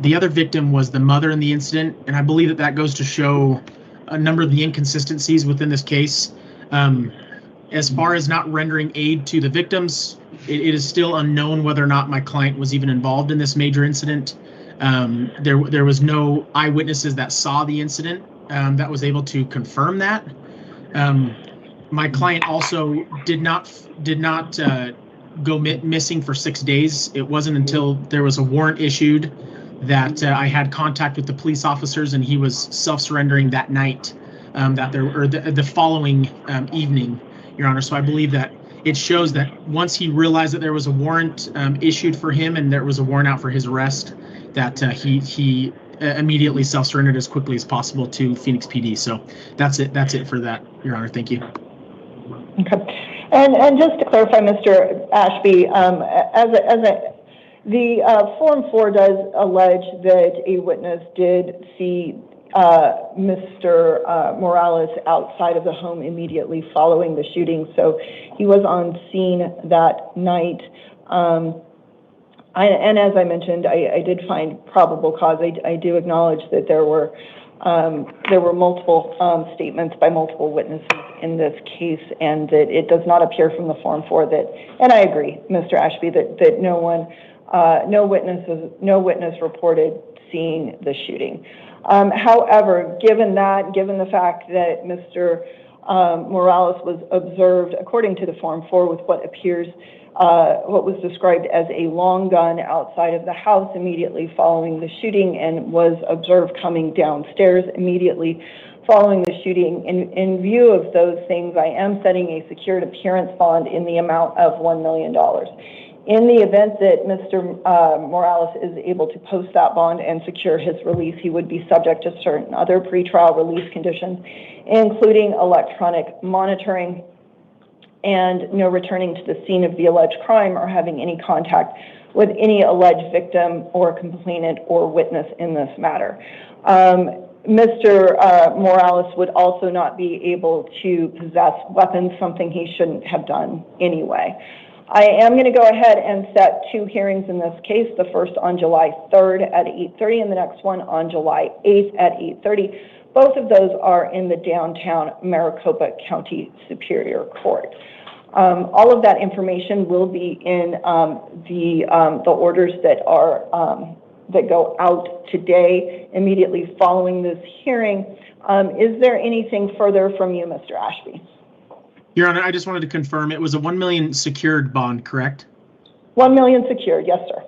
the other victim was the mother in the incident, and I believe that goes to show a number of the inconsistencies within this case. As far as not rendering aid to the victims, it is still unknown whether or not my client was even involved in this major incident. There was no eyewitnesses that saw the incident that was able to confirm that. My client also did not go missing for 6 days. It wasn't until there was a warrant issued that I had contact with the police officers, and he was self-surrendering that night, the following evening, Your Honor. So I believe that it shows that once he realized that there was a warrant issued for him and there was a warrant out for his arrest, that he immediately self-surrendered as quickly as possible to Phoenix PD. So that's it for that, Your Honor. Thank you. Okay. And just to clarify, Mr. Ashby, the Form 4 does allege that a witness did see Mr. Morales outside of the home immediately following the shooting, so he was on scene that night. And as I mentioned, I did find probable cause. I do acknowledge that there were multiple statements by multiple witnesses in this case, and that it does not appear from the Form 4 that, and I agree, Mr. Ashby, that no witness reported seeing the shooting. However, given the fact that Mr. Morales was observed, according to the Form 4, with what was described as a long gun outside of the house immediately following the shooting, and was observed coming downstairs immediately following the shooting. In view of those things, I am setting a secured appearance bond in the amount of $1 million. In the event that Mr. Morales is able to post that bond and secure his release, he would be subject to certain other pretrial release conditions, including electronic monitoring and no returning to the scene of the alleged crime or having any contact with any alleged victim or complainant or witness in this matter. Mr. Morales would also not be able to possess weapons, something he shouldn't have done anyway. I am going to go ahead and set 2 hearings in this case, the first on July 3rd at 8:30 and the next one on July 8th at 8:30. Both of those are in the downtown Maricopa County Superior Court. All of that information will be in the orders that go out today immediately following this hearing. Is there anything further from you, Mr. Ashby? Your Honor, I just wanted to confirm it was a $1 million secured bond, correct? $1 million secured, yes, sir.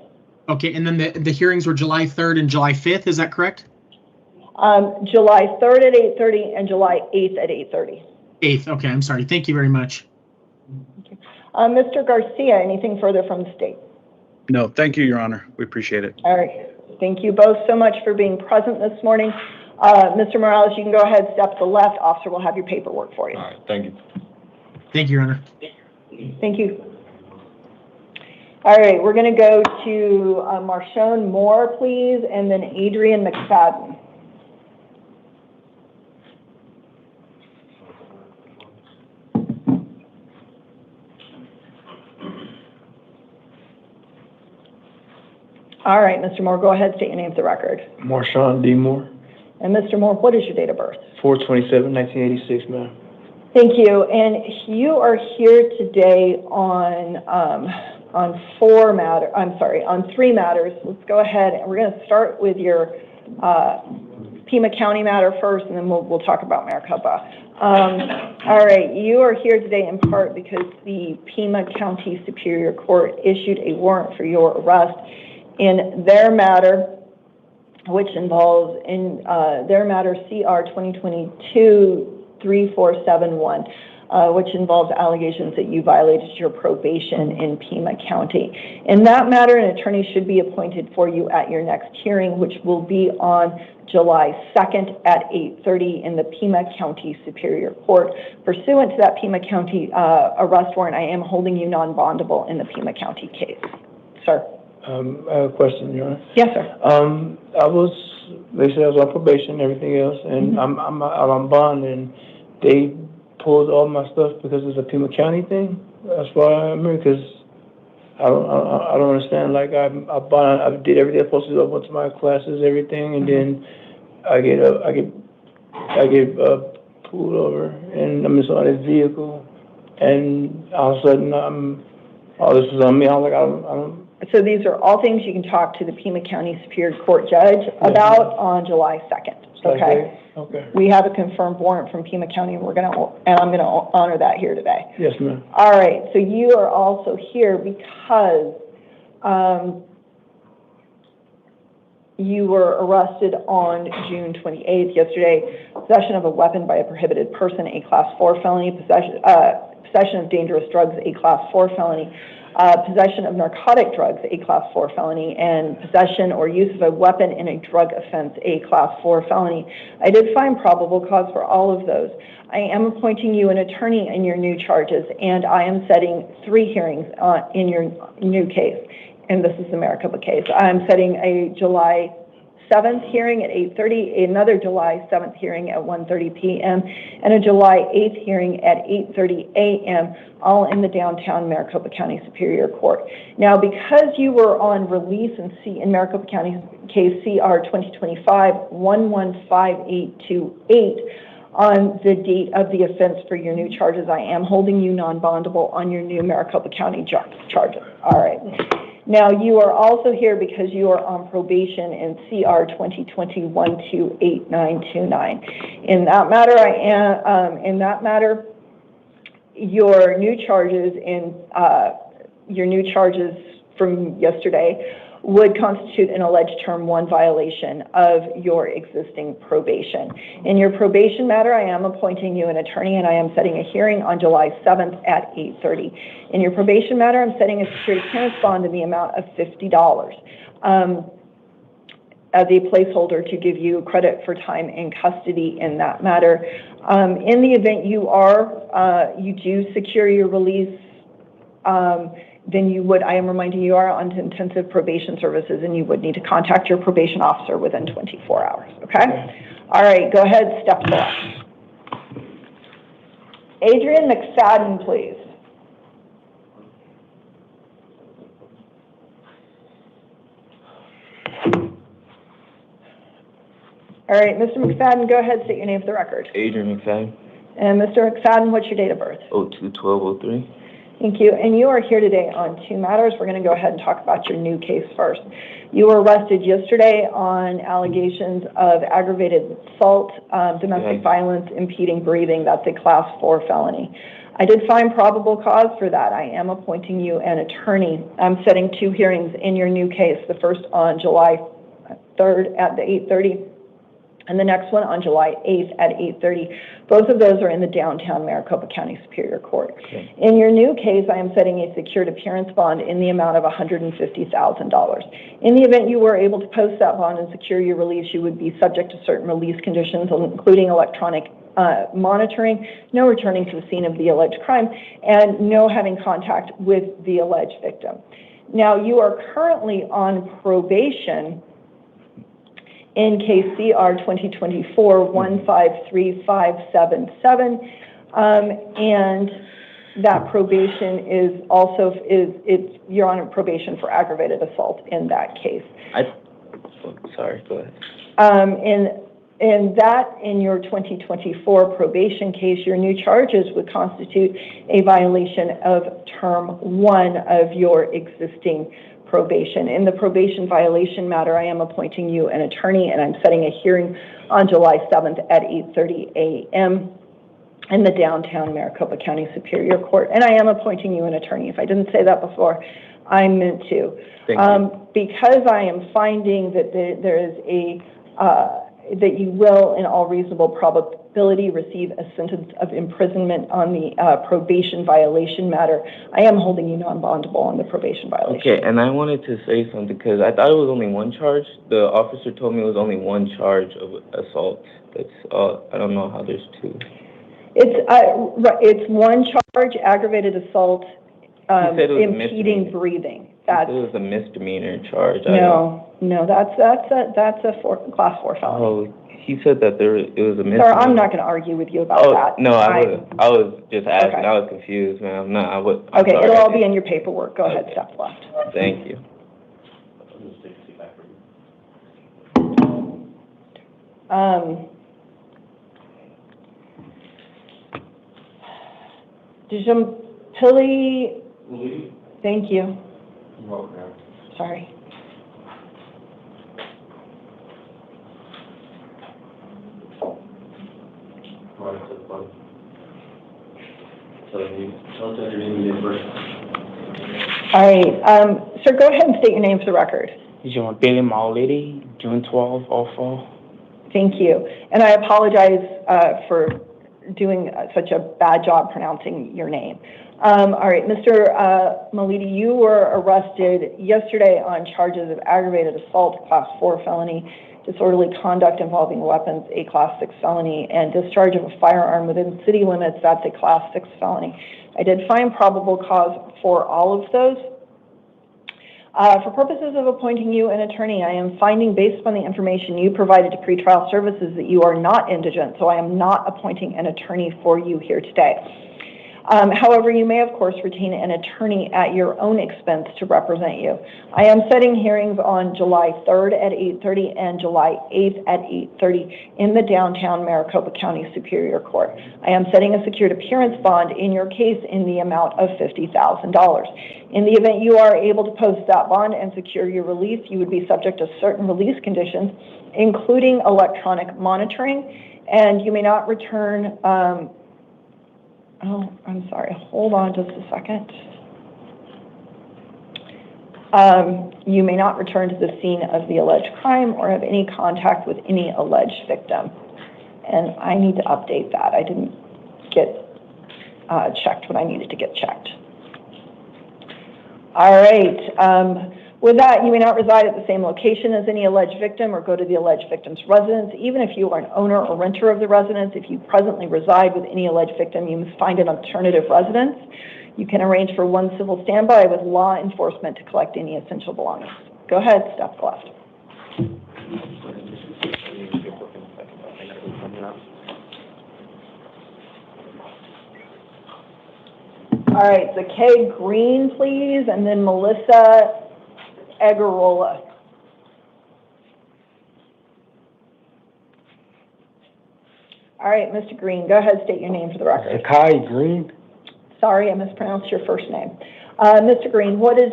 Okay, and then the hearings were July 3rd and July 5th, is that correct? July 3rd at 8:30 and July 8th at 8:30. 8th, okay, I'm sorry. Thank you very much. Okay. Mr. Garcia, anything further from the state? No, thank you, Your Honor. We appreciate it. All right. Thank you both so much for being present this morning. Mr. Morales, you can go ahead, step to the left. Officer will have your paperwork for you. All right, thank you. Thank you, Your Honor. Thank you. All right, we're going to go to Marshawn Moore, please, and then Adrian McFadden. All right, Mr. Moore, go ahead, state your name for the record. Marshawn D. Moore. And Mr. Moore, what is your date of birth? 4/27/1986, ma'am. Thank you. And you are here today on 3 matters. Let's go ahead and we're going to start with your Pima County matter first, and then we'll talk about Maricopa. All right, you are here today in part because the Pima County Superior Court issued a warrant for your arrest in their matter, which involves their matter CR 2022-3471, which involves allegations that you violated your probation in Pima County. In that matter, an attorney should be appointed for you at your next hearing, which will be on July 2nd at 8:30 in the Pima County Superior Court. Pursuant to that Pima County arrest warrant, I am holding you non-bondable in the Pima County case. Sir. I have a question, Your Honor. Yes, sir. They said I was on probation and everything else, and I'm on bond, and they pulled all my stuff because it's a Pima County thing? That's why I'm here, because I don't understand, like, I did everything I supposed to do, I went to my classes, everything, and then I get pulled over, and I'm just on this vehicle, and all of a sudden, all this is on me. I'm like, I don't. So these are all things you can talk to the Pima County Superior Court judge about on July 2nd, okay? Okay. We have a confirmed warrant from Pima County, and I'm gonna honor that here today. Yes, ma'am. All right, so you are also here because you were arrested on June 28th, yesterday, possession of a weapon by a prohibited person, a Class 4 felony, possession of dangerous drugs, a Class 4 felony, possession of narcotic drugs, a Class 4 felony, and possession or use of a weapon in a drug offense, a Class 4 felony. I did find probable cause for all of those. I am appointing you an attorney in your new charges, and I am setting 3 hearings in your new case, and this is the Maricopa case. I'm setting a July 7th hearing at 8:30, another July 7th hearing at 1:30 p.m., and a July 8th hearing at 8:30 a.m., all in the downtown Maricopa County Superior Court. Now, because you were on release in Maricopa County case CR 2025-115828 on the date of the offense for your new charges, I am holding you non-bondable on your new Maricopa County charges. All right. Now, you are also here because you are on probation in CR 2020-128929. In that matter, your new charges from yesterday would constitute an alleged Term 1 violation of your existing probation. In your probation matter, I am appointing you an attorney, and I am setting a hearing on July 7th at 8:30. In your probation matter, I'm setting a security clearance bond in the amount of $50 as a placeholder to give you credit for time in custody in that matter. In the event you do secure your release, then I am reminding you are on intensive probation services, and you would need to contact your probation officer within 24 hours, okay? All right, go ahead, step 4. Adrian McFadden, please. All right, Mr. McFadden, go ahead, state your name for the record. Adrian McFadden. And Mr. McFadden, what's your date of birth? 02/12/03. Thank you. And you are here today on 2 matters. We're going to go ahead and talk about your new case first. You were arrested yesterday on allegations of aggravated assault, domestic violence, impeding breathing. That's a Class 4 felony. I did find probable cause for that. I am appointing you an attorney. I'm setting 2 hearings in your new case, the first on July 3rd at the 8:30, and the next one on July 8th at 8:30. Both of those are in the downtown Maricopa County Superior Court. Okay. In your new case, I am setting a secured appearance bond in the amount of $150,000. In the event you were able to post that bond and secure your release, you would be subject to certain release conditions, including electronic monitoring, no returning to the scene of the alleged crime, and no having contact with the alleged victim. Now, you are currently on probation in case CR 2024-153577, and that probation you're on a probation for aggravated assault in that case. Sorry, go ahead. In your 2024 probation case, your new charges would constitute a violation of Term 1 of your existing probation. In the probation violation matter, I am appointing you an attorney, and I'm setting a hearing on July 7th at 8:30 a.m. in the downtown Maricopa County Superior Court, and I am appointing you an attorney. If I didn't say that before, I meant to. Thank you. Because I am finding that there is that you will, in all reasonable probability, receive a sentence of imprisonment on the probation violation matter, I am holding you non-bondable on the probation violation. Okay, and I wanted to say something because I thought it was only 1 charge. The officer told me it was only 1 charge of assault. That's I don't know how there's 2. It's 1 charge, aggravated assault, impeding breathing. It was a misdemeanor charge. No, No, that's a class 4 felony. Oh, he said that it was a misdemeanor. Sir, I'm not going to argue with you about that. No, I was just asking. Okay. I was confused, man. I'm Okay, sorry. it'll all be in your paperwork. Go ahead, step left. Thank you. Pili, thank you. Sorry. All right, sir, go ahead and state your name for the record. John Billy Maulidi, June 12, all. Thank you. And I apologize for doing such a bad job pronouncing your name. All right, Mr. Maulidi, you were arrested yesterday on charges of aggravated assault, class 4 felony, disorderly conduct involving weapons, a class 6 felony, and discharge of a firearm within city limits, that's a class 6 felony. I did find probable cause for all of those. For purposes of appointing you an attorney, I am finding, based upon the information you provided to pretrial services, that you are not indigent, so I am not appointing an attorney for you here today. However, you may, of course, retain an attorney at your own expense to represent you. I am setting hearings on July 3rd at 8:30 and July 8th at 8:30 in the downtown Maricopa County Superior Court. I am setting a secured appearance bond in your case in the amount of $50,000. In the event you are able to post that bond and secure your release, you would be subject to certain release conditions, including electronic monitoring, and you may not return oh, I'm sorry, hold on just a second. You may not return to the scene of the alleged crime or have any contact with any alleged victim. And I need to update that. I didn't get checked when I needed to get checked. All right. With that, you may not reside at the same location as any alleged victim or go to the alleged victim's residence. Even if you are an owner or renter of the residence, if you presently reside with any alleged victim, you must find an alternative residence. You can arrange for one civil standby with law enforcement to collect any essential belongings. Go ahead, step left. All right, so Kay Green, please, and then Melissa Agarola. All right, Mr. Green, go ahead, state your name for the record. Zakai Green. Sorry, I mispronounced your first name. Mr. Green, what is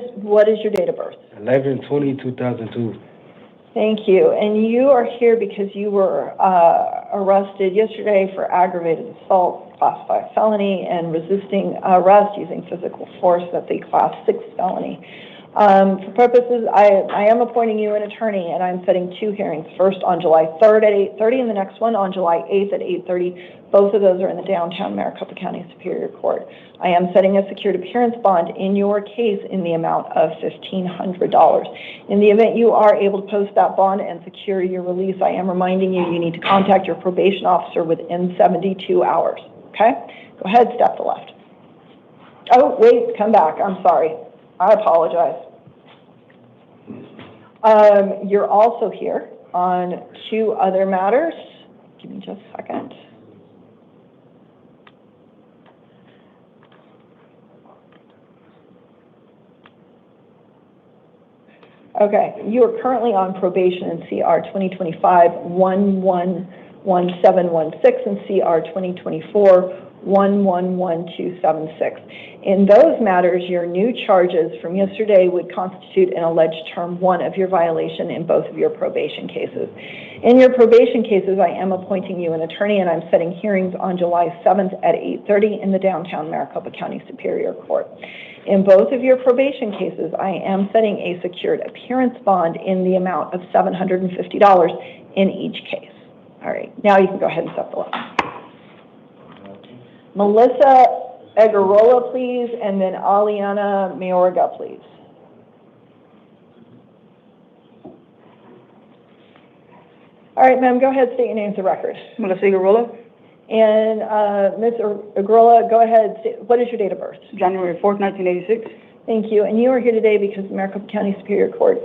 your date of birth? 11/20/2002. Thank you. And you are here because you were arrested yesterday for aggravated assault, class 5 felony, and resisting arrest using physical force, that's a class 6 felony. For purposes, I am appointing you an attorney, and I'm setting two hearings. First on July 3rd at 8:30, and the next one on July 8th at 8:30. Both of those are in the downtown Maricopa County Superior Court. I am setting a secured appearance bond in your case in the amount of $1,500. In the event you are able to post that bond and secure your release, I am reminding you, you need to contact your probation officer within 72 hours. Okay? Go ahead, step to left. Oh, wait, come back. I'm sorry. I apologize. You're also here on two other matters. Give me just a second. Okay, you are currently on probation in CR 2025-111716 and CR 2024-111276. In those matters, your new charges from yesterday would constitute an alleged term 1 of your violation in both of your probation cases. In your probation cases, I am appointing you an attorney, and I'm setting hearings on July 7th at 8:30 in the downtown Maricopa County Superior Court. In both of your probation cases, I am setting a secured appearance bond in the amount of $750 in each case. All right, now you can go ahead and step the line. Melissa Agarola, please, and then Aliana Mayorga, please. All right, ma'am, go ahead, state your name for the record. Melissa Agarola. And Ms. Agarola, go ahead, what is your date of birth? January 4th, 1986. Thank you. And you are here today because the Maricopa County Superior Court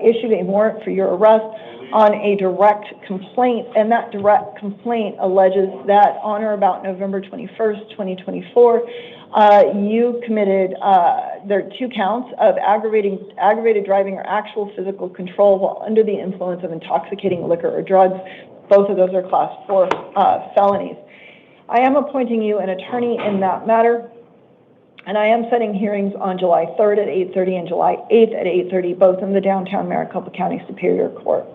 issued a warrant for your arrest on a direct complaint, and that direct complaint alleges that on or about November 21st, 2024, you committed, there are 2 counts of aggravated driving or actual physical control while under the influence of intoxicating liquor or drugs. Both of those are class 4 felonies. I am appointing you an attorney in that matter, and I am setting hearings on July 3rd at 8:30 and July 8th at 8:30, both in the downtown Maricopa County Superior Court.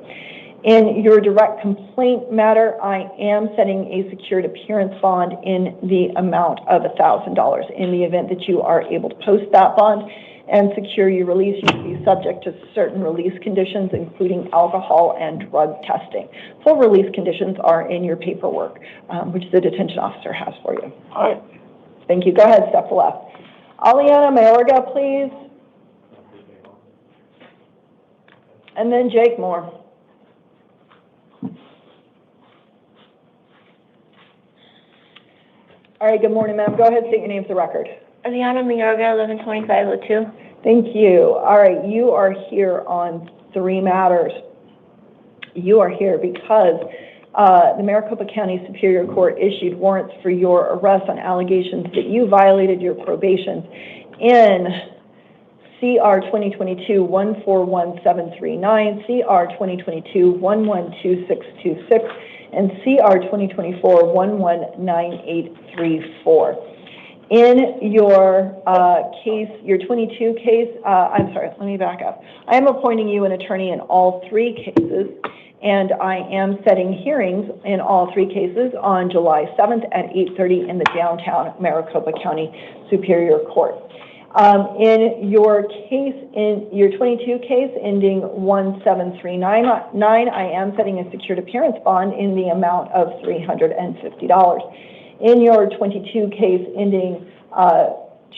In your direct complaint matter, I am setting a secured appearance bond in the amount of $1,000. In the event that you are able to post that bond and secure your release, you will be subject to certain release conditions, including alcohol and drug testing. Full release conditions are in your paperwork, which the detention officer has for you. All right. Thank you. Go ahead, step to left. Aliana Mayorga, please. And then Jake Moore. All right, good morning, ma'am. Go ahead, state your name for the record. Aliana Mayorga, 1125 Latu. Thank you. All right, you are here on 3 matters. You are here because the Maricopa County Superior Court issued warrants for your arrest on allegations that you violated your probation in CR 2022-141739, CR 2022-112626, and CR 2024-119834. In your case, your 22 case, I'm sorry, let me back up. I am appointing you an attorney in all 3 cases, and I am setting hearings in all 3 cases on July 7th at 8:30 in the downtown Maricopa County Superior Court. In your case, in your 22 case ending 1739, I am setting a secured appearance bond in the amount of $350. In your 22 case ending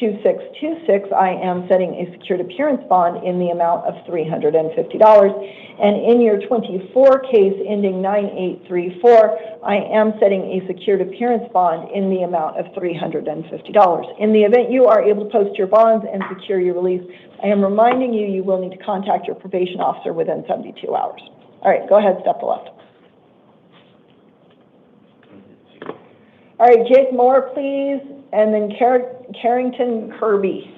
2626, I am setting a secured appearance bond in the amount of $350. And in your 24 case ending 9834, I am setting a secured appearance bond in the amount of $350. In the event you are able to post your bonds and secure your release, I am reminding you, you will need to contact your probation officer within 72 hours. All right, go ahead, step to left. All right, Jake Moore, please, and then Carrington Kirby.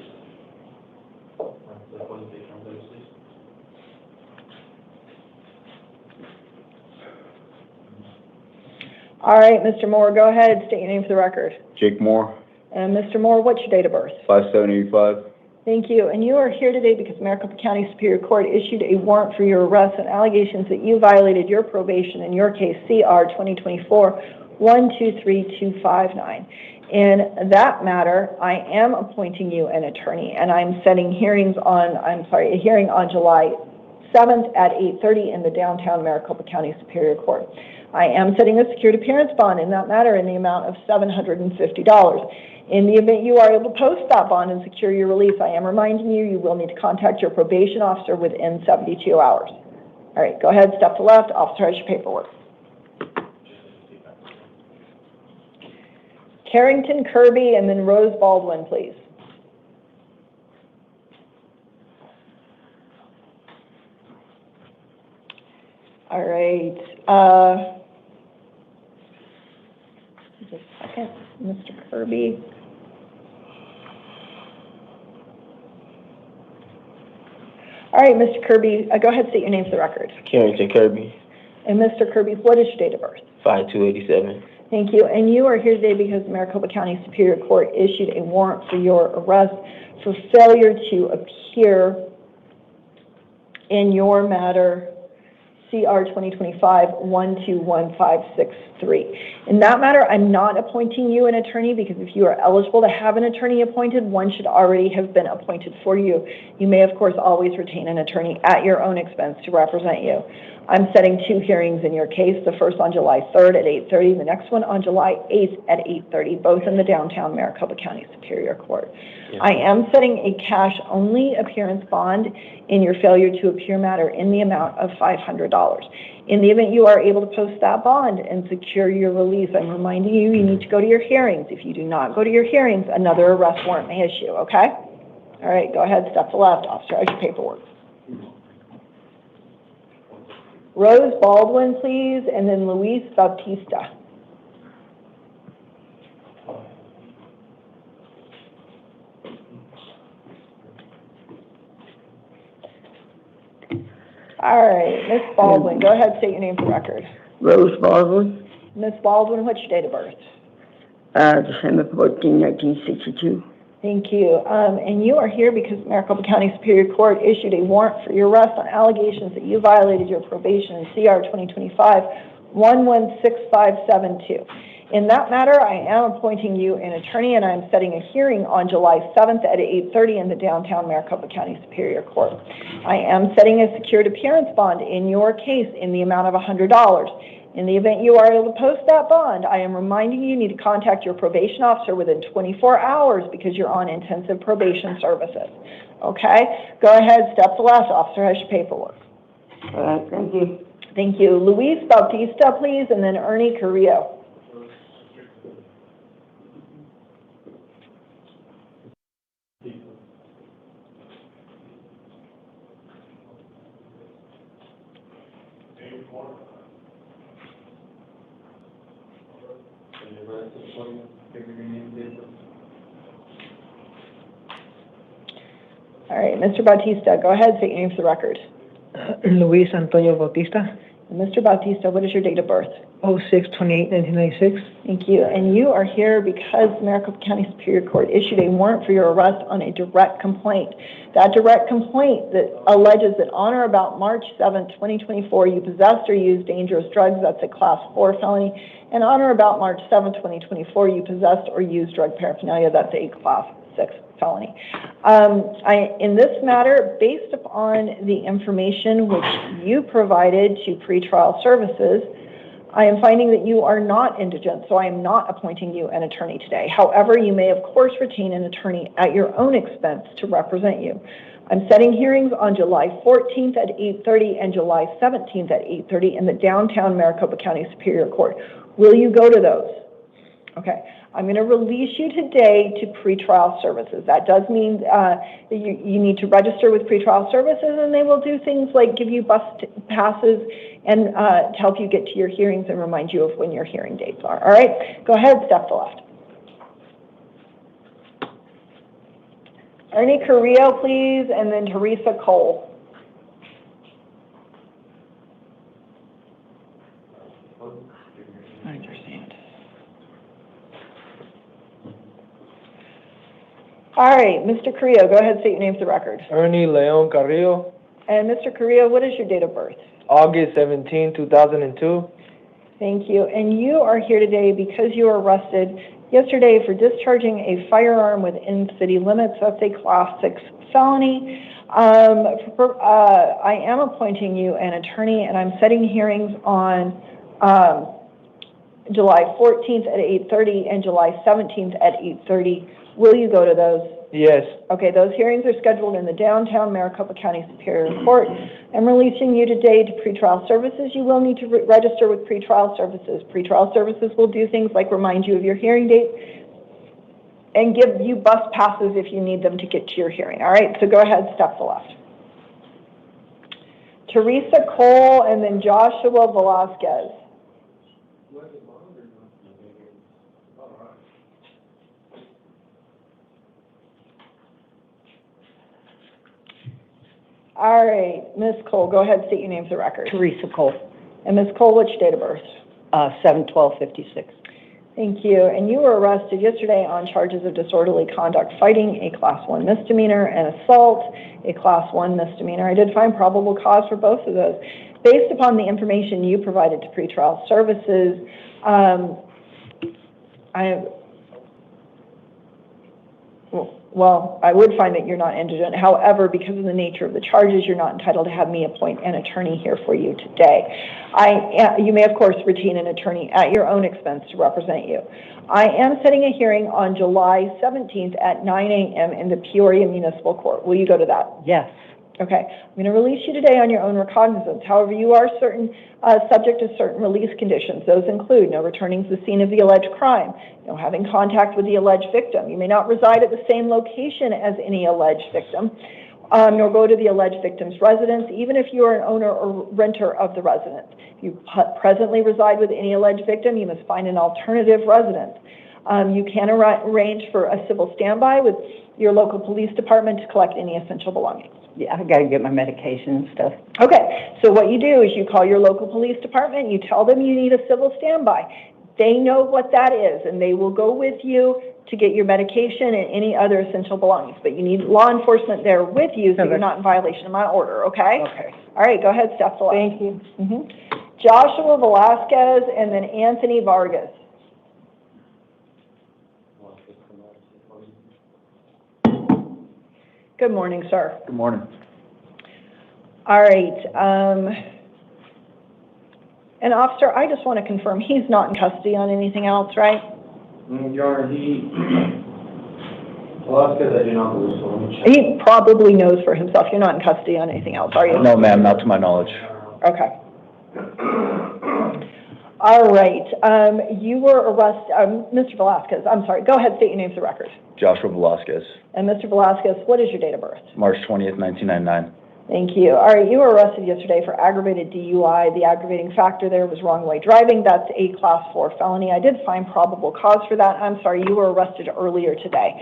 All right, Mr. Moore, go ahead, state your name for the record. Jake Moore, And Mr. Moore, what's your date of birth? 5785. Thank you. And you are here today because Maricopa County Superior Court issued a warrant for your arrest on allegations that you violated your probation in your case, CR 2024-123259. In that matter, I am appointing you an attorney, and I'm setting hearings on, a hearing on July 7th at 8:30 in the downtown Maricopa County Superior Court. I am setting a secured appearance bond in that matter in the amount of $750. In the event you are able to post that bond and secure your release, I am reminding you, you will need to contact your probation officer within 72 hours. All right, go ahead, step to left. Officer has your paperwork. Carrington Kirby and then Rose Baldwin, please. All right. Just a second, Mr. Kirby. All right, Mr. Kirby, go ahead, state your name for the record. Carrington Kirby, And Mr. Kirby, what is your date of birth? 5287. Thank you. And you are here today because the Maricopa County Superior Court issued a warrant for your arrest for failure to appear in your matter, CR 2025-121563. In that matter, I'm not appointing you an attorney because if you are eligible to have an attorney appointed, one should already have been appointed for you. You may, of course, always retain an attorney at your own expense to represent you. I'm setting 2 hearings in your case, the first on July 3rd at 8:30, the next one on July 8th at 8:30, both in the downtown Maricopa County Superior Court. Yes. I am setting a cash-only appearance bond in your failure to appear matter in the amount of $500. In the event you are able to post that bond and secure your release, I'm reminding you, you need to go to your hearings. If you do not go to your hearings, another arrest warrant may issue, okay? All right, go ahead, step to left, officer, how's your paperwork? Rose Baldwin, please, and then Luis Bautista. All right, Miss Baldwin, go ahead, state your name for record. Rose Baldwin, Miss Baldwin, what's your date of birth? December 14, 1962. Thank you. And you are here because Maricopa County Superior Court issued a warrant for your arrest on allegations that you violated your probation in CR 2025-116572. In that matter, I am appointing you an attorney, and I'm setting a hearing on July 7th at 8:30 in the downtown Maricopa County Superior Court. I am setting a secured appearance bond in your case in the amount of $100. In the event you are able to post that bond, I am reminding you need to contact your probation officer within 24 hours because you're on intensive probation services. Okay? Go ahead, step to left, officer, has your paperwork. All right, thank you. Thank you. Luis Bautista, please, and then Ernie Carrillo. All right, Mr. Bautista, go ahead, state your name for the record. Luis Antonio Bautista. And Mr. Bautista, what is your date of birth? 06/28/1996. Thank you. And you are here because Maricopa County Superior Court issued a warrant for your arrest on a direct complaint. That direct complaint that alleges that on or about March 7th, 2024, you possessed or used dangerous drugs, that's a class 4 felony, and on or about March 7th, 2024, you possessed or used drug paraphernalia, that's a class 6 felony. In this matter, based upon the information which you provided to pretrial services, I am finding that you are not indigent, so I am not appointing you an attorney today. However, you may, of course, retain an attorney at your own expense to represent you. I'm setting hearings on July 14th at 8:30 and July 17th at 8:30 in the downtown Maricopa County Superior Court. Will you go to those? Okay. I'm going to release you today to pretrial services. That does mean that you need to register with pretrial services, and they will do things like give you bus passes and to help you get to your hearings and remind you of when your hearing dates are. All right? Go ahead, step to left. Ernie Carrillo, please, and then Teresa Cole. I understand. All right, Mr. Carrillo, go ahead, state your name for the record. Ernie Leon Carrillo. And Mr. Carrillo, what is your date of birth? August 17, 2002. Thank you. And you are here today because you were arrested yesterday for discharging a firearm within city limits. That's a class 6 felony. I am appointing you an attorney, and I'm setting hearings on July 14th at 8:30 and July 17th at 8:30. Will you go to those? Yes. Okay, those hearings are scheduled in the downtown Maricopa County Superior Court. I'm releasing you today to pretrial services. You will need to register with pretrial services. Pretrial services will do things like remind you of your hearing date and give you bus passes if you need them to get to your hearing. All right, so go ahead, step to left. Teresa Cole and then Joshua Velasquez. All right, Ms. Cole, go ahead, state your name for the record. Teresa Cole. And Ms. Cole, what's your date of birth? 7/12/56. Thank you. And you were arrested yesterday on charges of disorderly conduct, fighting, a class 1 misdemeanor, and assault, a class 1 misdemeanor. I did find probable cause for both of those. Based upon the information you provided to pretrial services, I would find that you're not indigent. However, because of the nature of the charges, you're not entitled to have me appoint an attorney here for you today. You may, of course, retain an attorney at your own expense to represent you. I am setting a hearing on July 17th at 9 a.m. in the Peoria Municipal Court. Will you go to that? Yes. Okay, I'm going to release you today on your own recognizance. However, you are subject to certain release conditions. Those include no returning to the scene of the alleged crime, no having contact with the alleged victim. You may not reside at the same location as any alleged victim, nor go to the alleged victim's residence, even if you are an owner or renter of the residence. If you presently reside with any alleged victim, you must find an alternative residence. You can arrange for a civil standby with your local police department to collect any essential belongings. Yeah, I gotta get my medication and stuff. Okay, so what you do is you call your local police department, you tell them you need a civil standby. They know what that is, and they will go with you to get your medication and any other essential belongings. But you need law enforcement there with you, so you're not in violation of my order, okay? Okay. All right, go ahead, Steph. Thank you. Joshua Velasquez and then Anthony Vargas. Good morning, sir. Good morning. All right. And officer, I just want to confirm he's not in custody on anything else, right? Your Honor, Velasquez, I do not believe so. Let me check. He probably knows for himself. You're not in custody on anything else, are you? No, ma'am, not to my knowledge. Okay. All right. You were arrested, Mr. Velasquez. I'm sorry. Go ahead, state your name for the record. Joshua Velasquez, And Mr. Velasquez, what is your date of birth? March 20th, 1999. Thank you. All right, you were arrested yesterday for aggravated DUI. The aggravating factor there was wrong way driving. That's a class 4 felony. I did find probable cause for that. I'm sorry, you were arrested earlier today.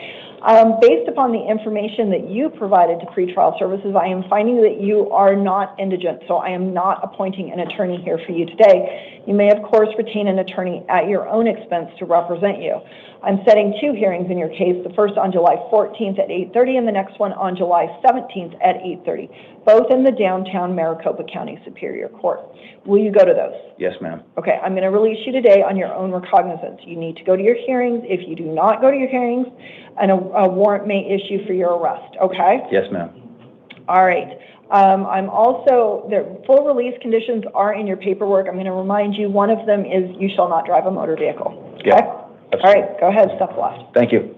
Based upon the information that you provided to pretrial services, I am finding that you are not indigent, so I am not appointing an attorney here for you today. You may, of course, retain an attorney at your own expense to represent you. I'm setting 2 hearings in your case, the first on July 14th at 8:30 and the next one on July 17th at 8:30, both in the downtown Maricopa County Superior Court. Will you go to those? Yes, ma'am. Okay, I'm going to release you today on your own recognizance. You need to go to your hearings. If you do not go to your hearings, a warrant may issue for your arrest, okay? Yes, ma'am. All right. I'm also, the full release conditions are in your paperwork. I'm going to remind you, one of them is you shall not drive a motor vehicle, okay? Yeah. All right, go ahead, step left. Thank you.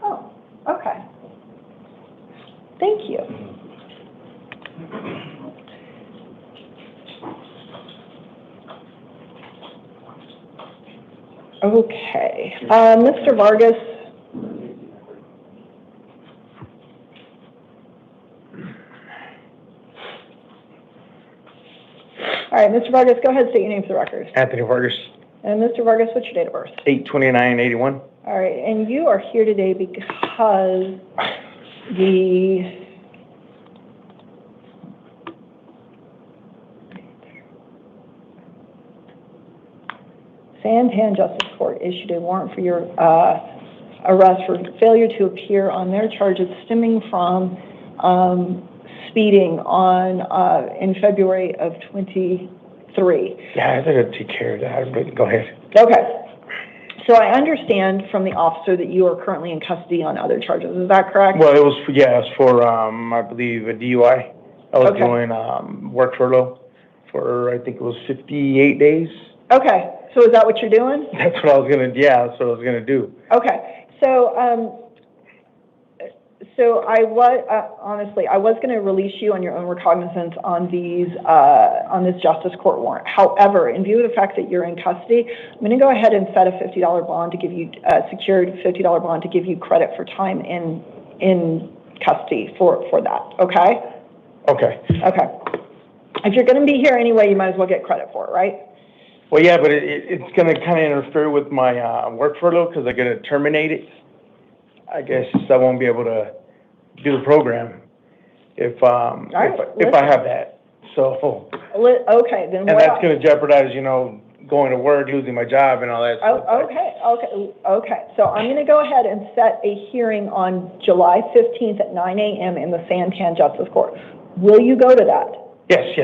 Oh, okay. Thank you. Okay, Mr. Vargas. All right, Mr. Vargas, go ahead, state your name for the record. Anthony Vargas, And Mr. Vargas, what's your date of birth? 8/29/81. All right, and you are here today because the Santan Justice Court issued a warrant for your arrest for failure to appear on their charges stemming from speeding on in February of 23. Yeah, I think I'd take care of that, but go ahead. Okay. So I understand from the officer that you are currently in custody on other charges. Is that correct? Well, it was for I believe, a DUI. I was doing work furlough for, I think it was 58 days. Okay. So is that what you're doing? That's what I was gonna, yeah, that's what I was gonna do. Okay. So, I was, honestly, I was going to release you on your own recognizance on these, on this justice court warrant. However, in view of the fact that you're in custody, I'm going to go ahead and set a $50 bond to give you, secured $50 bond to give you credit for time in custody for that. Okay? Okay. Okay. If you're going to be here anyway, you might as well get credit for it, right? Well, yeah, but it's gonna kind of interfere with my, work furlough, because they're gonna terminate it. I guess I won't be able to do the program if I have that, so. Okay, then And that's gonna jeopardize, going to work, losing my job and all that stuff. Okay. So I'm going to go ahead and set a hearing on July 15th at 9 a.m. in the Santan Justice Court. Will you go to that? Yes.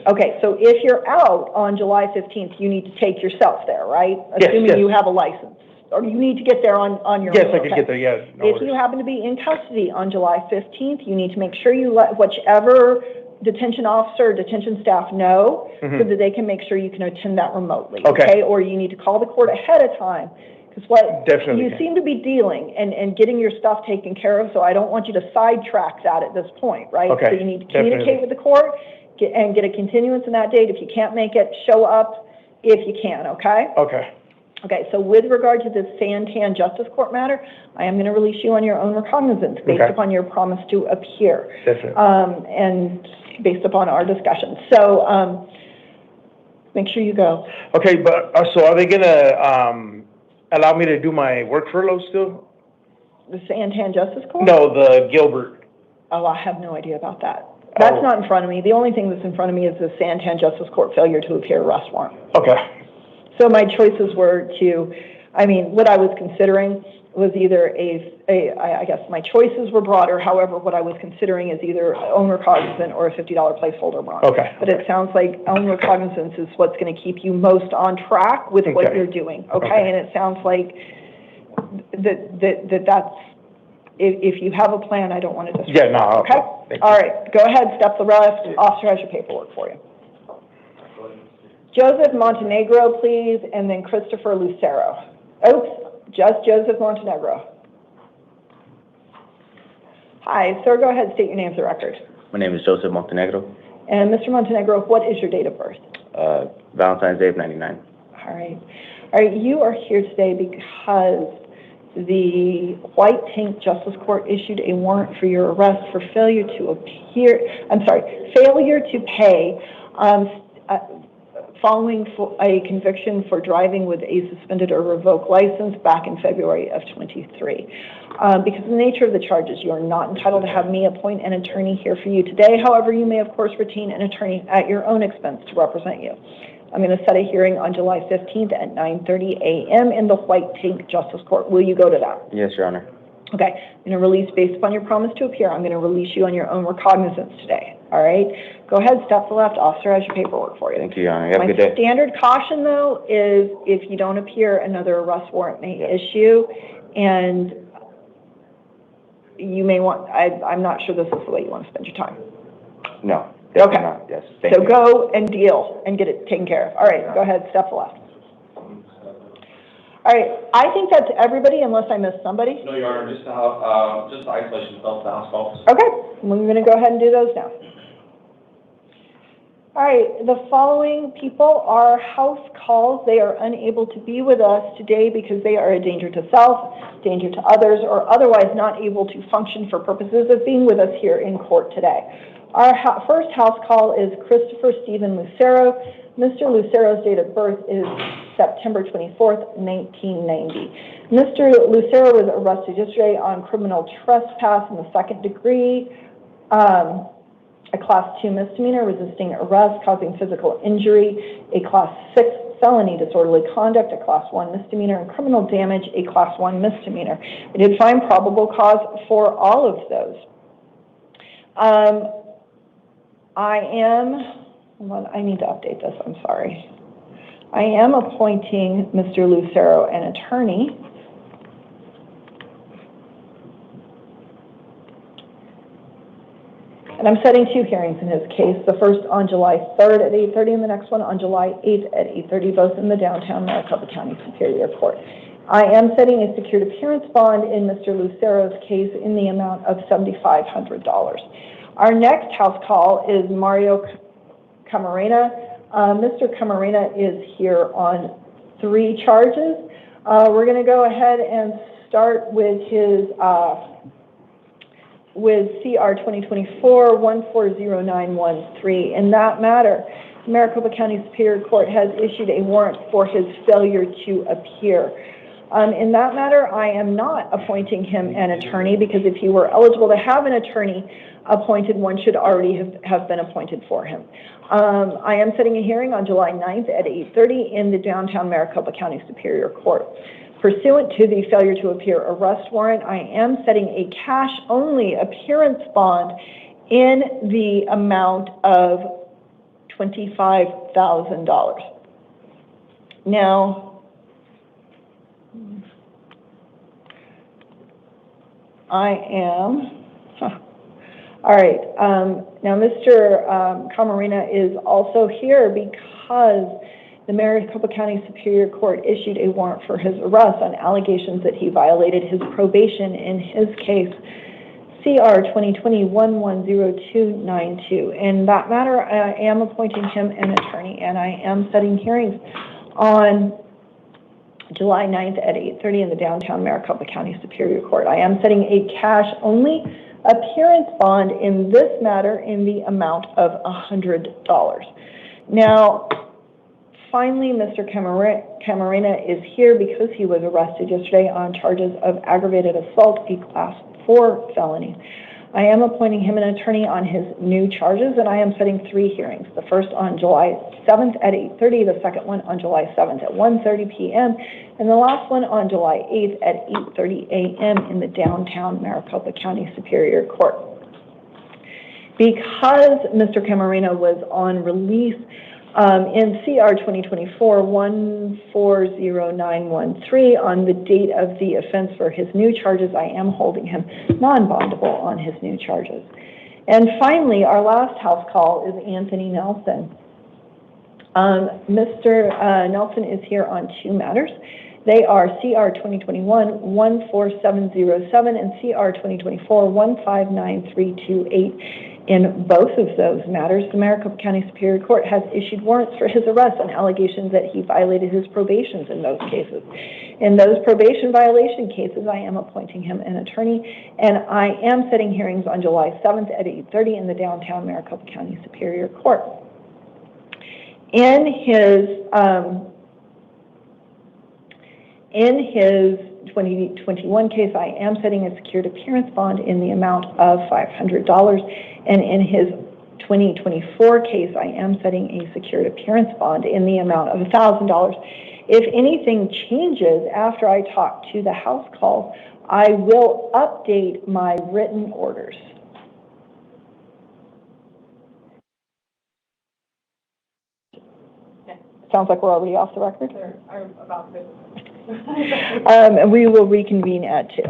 Okay, so if you're out on July 15th, you need to take yourself there, right? Yes. Assuming you have a license. Or you need to get there on your own. Yes, I could get there, yeah. No If worries. you happen to be in custody on July 15th, you need to make sure you let whichever detention officer or detention staff know so that they can make sure you can attend that remotely. Okay. Or you need to call the court ahead of time. Because what you seem to be dealing and getting your stuff taken care of, so I don't want you to sidetrack that at this point, right? Okay. So you need to communicate with the court and get a continuance in that date. If you can't make it, show up if you can, okay? Okay. Okay, so with regard to this Santan Justice Court matter, I am going to release you on your own recognizance based upon your promise to appear. Definitely. And based upon our discussion. So make sure you go. Okay, but so are they going to allow me to do my work furlough still? The Santan Justice Court? No, the Gilbert. Oh, I have no idea about that. That's not in front of me. The only thing that's in front of me is the Santan Justice Court failure to appear arrest warrant. Okay. So my choices were to, I mean, what I was considering was either I guess my choices were broader. However, what I was considering is either own recognizance or a $50 placeholder bond. Okay. But it sounds like own recognizance is what's going to keep you most on track with what you're doing. Okay. And it sounds like that's, if you have a plan, I don't want to disrupt. Yeah, no. Okay. All right. Go ahead. Step to the left. Officer has your paperwork for you. Joseph Montenegro, please, and then Christopher Lucero. Oops, just Joseph Montenegro. Hi, sir, go ahead and state your name for the record. My name is Joseph Montenegro. And Mr. Montenegro, what is your date of birth? Valentine's Day of 99. All right. All right, you are here today because the White Tank Justice Court issued a warrant for your arrest for failure to pay following a conviction for driving with a suspended or revoked license back in February of 23. Because of the nature of the charges, you are not entitled to have me appoint an attorney here for you today. However, you may, of course, retain an attorney at your own expense to represent you. I'm going to set a hearing on July 15th at 9:30 a.m. in the White Tank Justice Court. Will you go to that? Yes, Your Honor. Okay. I'm going to release, based upon your promise to appear, I'm going to release you on your own recognizance today. All right? Go ahead, step to the left. Officer has your paperwork for you. Thank you, Your Honor. Have a good day. My standard caution, though, is if you don't appear, another arrest warrant may issue, and you may want, I'm not sure this is the way you want to spend your time. No. Okay. Not. Yes. Thank you. Go and deal and get it taken care of. All right, go ahead, step to the left. All right, I think that's everybody unless I missed somebody. No, Your Honor, just the isolation self, the house calls. Okay, we're going to go ahead and do those now. All right, the following people are house calls. They are unable to be with us today because they are a danger to self, danger to others, or otherwise not able to function for purposes of being with us here in court today. Our first house call is Christopher Stephen Lucero. Mr. Lucero's date of birth is September 24th, 1990. Mr. Lucero was arrested yesterday on criminal trespass in the second degree, a Class 2 misdemeanor, resisting arrest, causing physical injury, a Class 6 felony, disorderly conduct, a Class 1 misdemeanor, and criminal damage, a Class 1 misdemeanor. I did find probable cause for all of those. I need to update this, I'm sorry. I am appointing Mr. Lucero an attorney. And I'm setting two hearings in his case, the first on July 3rd at 8:30 and the next one on July 8th at 8:30, both in the downtown Maricopa County Superior Court. I am setting a secured appearance bond in Mr. Lucero's case in the amount of $7,500. Our next house call is Mario Camarena. Mr. Camarena is here on 3 charges. We're going to go ahead and start with his with CR 2024-140913. In that matter, Maricopa County Superior Court has issued a warrant for his failure to appear. In that matter, I am not appointing him an attorney because if he were eligible to have an attorney appointed, one should already have been appointed for him. I am setting a hearing on July 9th at 8:30 in the downtown Maricopa County Superior Court. Pursuant to the failure to appear arrest warrant, I am setting a cash-only appearance bond in the amount of $25,000. Now, All right, now Mr. Camarena is also here because the Maricopa County Superior Court issued a warrant for his arrest on allegations that he violated his probation in his case, CR 2020-110292. In that matter, I am appointing him an attorney, and I am setting hearings on July 9th at 8:30 in the downtown Maricopa County Superior Court. I am setting a cash-only appearance bond in this matter in the amount of $100. Now, finally, Mr. Camarena is here because he was arrested yesterday on charges of aggravated assault, a Class 4 felony. I am appointing him an attorney on his new charges, and I am setting 3 hearings. The first on July 7th at 8:30, the second one on July 7th at 1:30 p.m., and the last one on July 8th at 8:30 a.m. in the downtown Maricopa County Superior Court. Because Mr. Camarena was on release in CR 2024-140913 on the date of the offense for his new charges, I am holding him non-bondable on his new charges. And finally, our last house call is Anthony Nelson. Mr. Nelson is here on 2 matters. They are CR 2021-14707 and CR 2024-159328. In both of those matters, the Maricopa County Superior Court has issued warrants for his arrest on allegations that he violated his probations in those cases. In those probation violation cases, I am appointing him an attorney, and I am setting hearings on July 7th at 8:30 in the downtown Maricopa County Superior Court. In his 2021 case, I am setting a secured appearance bond in the amount of $500, and in his 2024 case, I am setting a secured appearance bond in the amount of $1,000. If anything changes after I talk to the house calls, I will update my written orders. Sounds like we're already off the record. I'm about to. And we will reconvene at 2.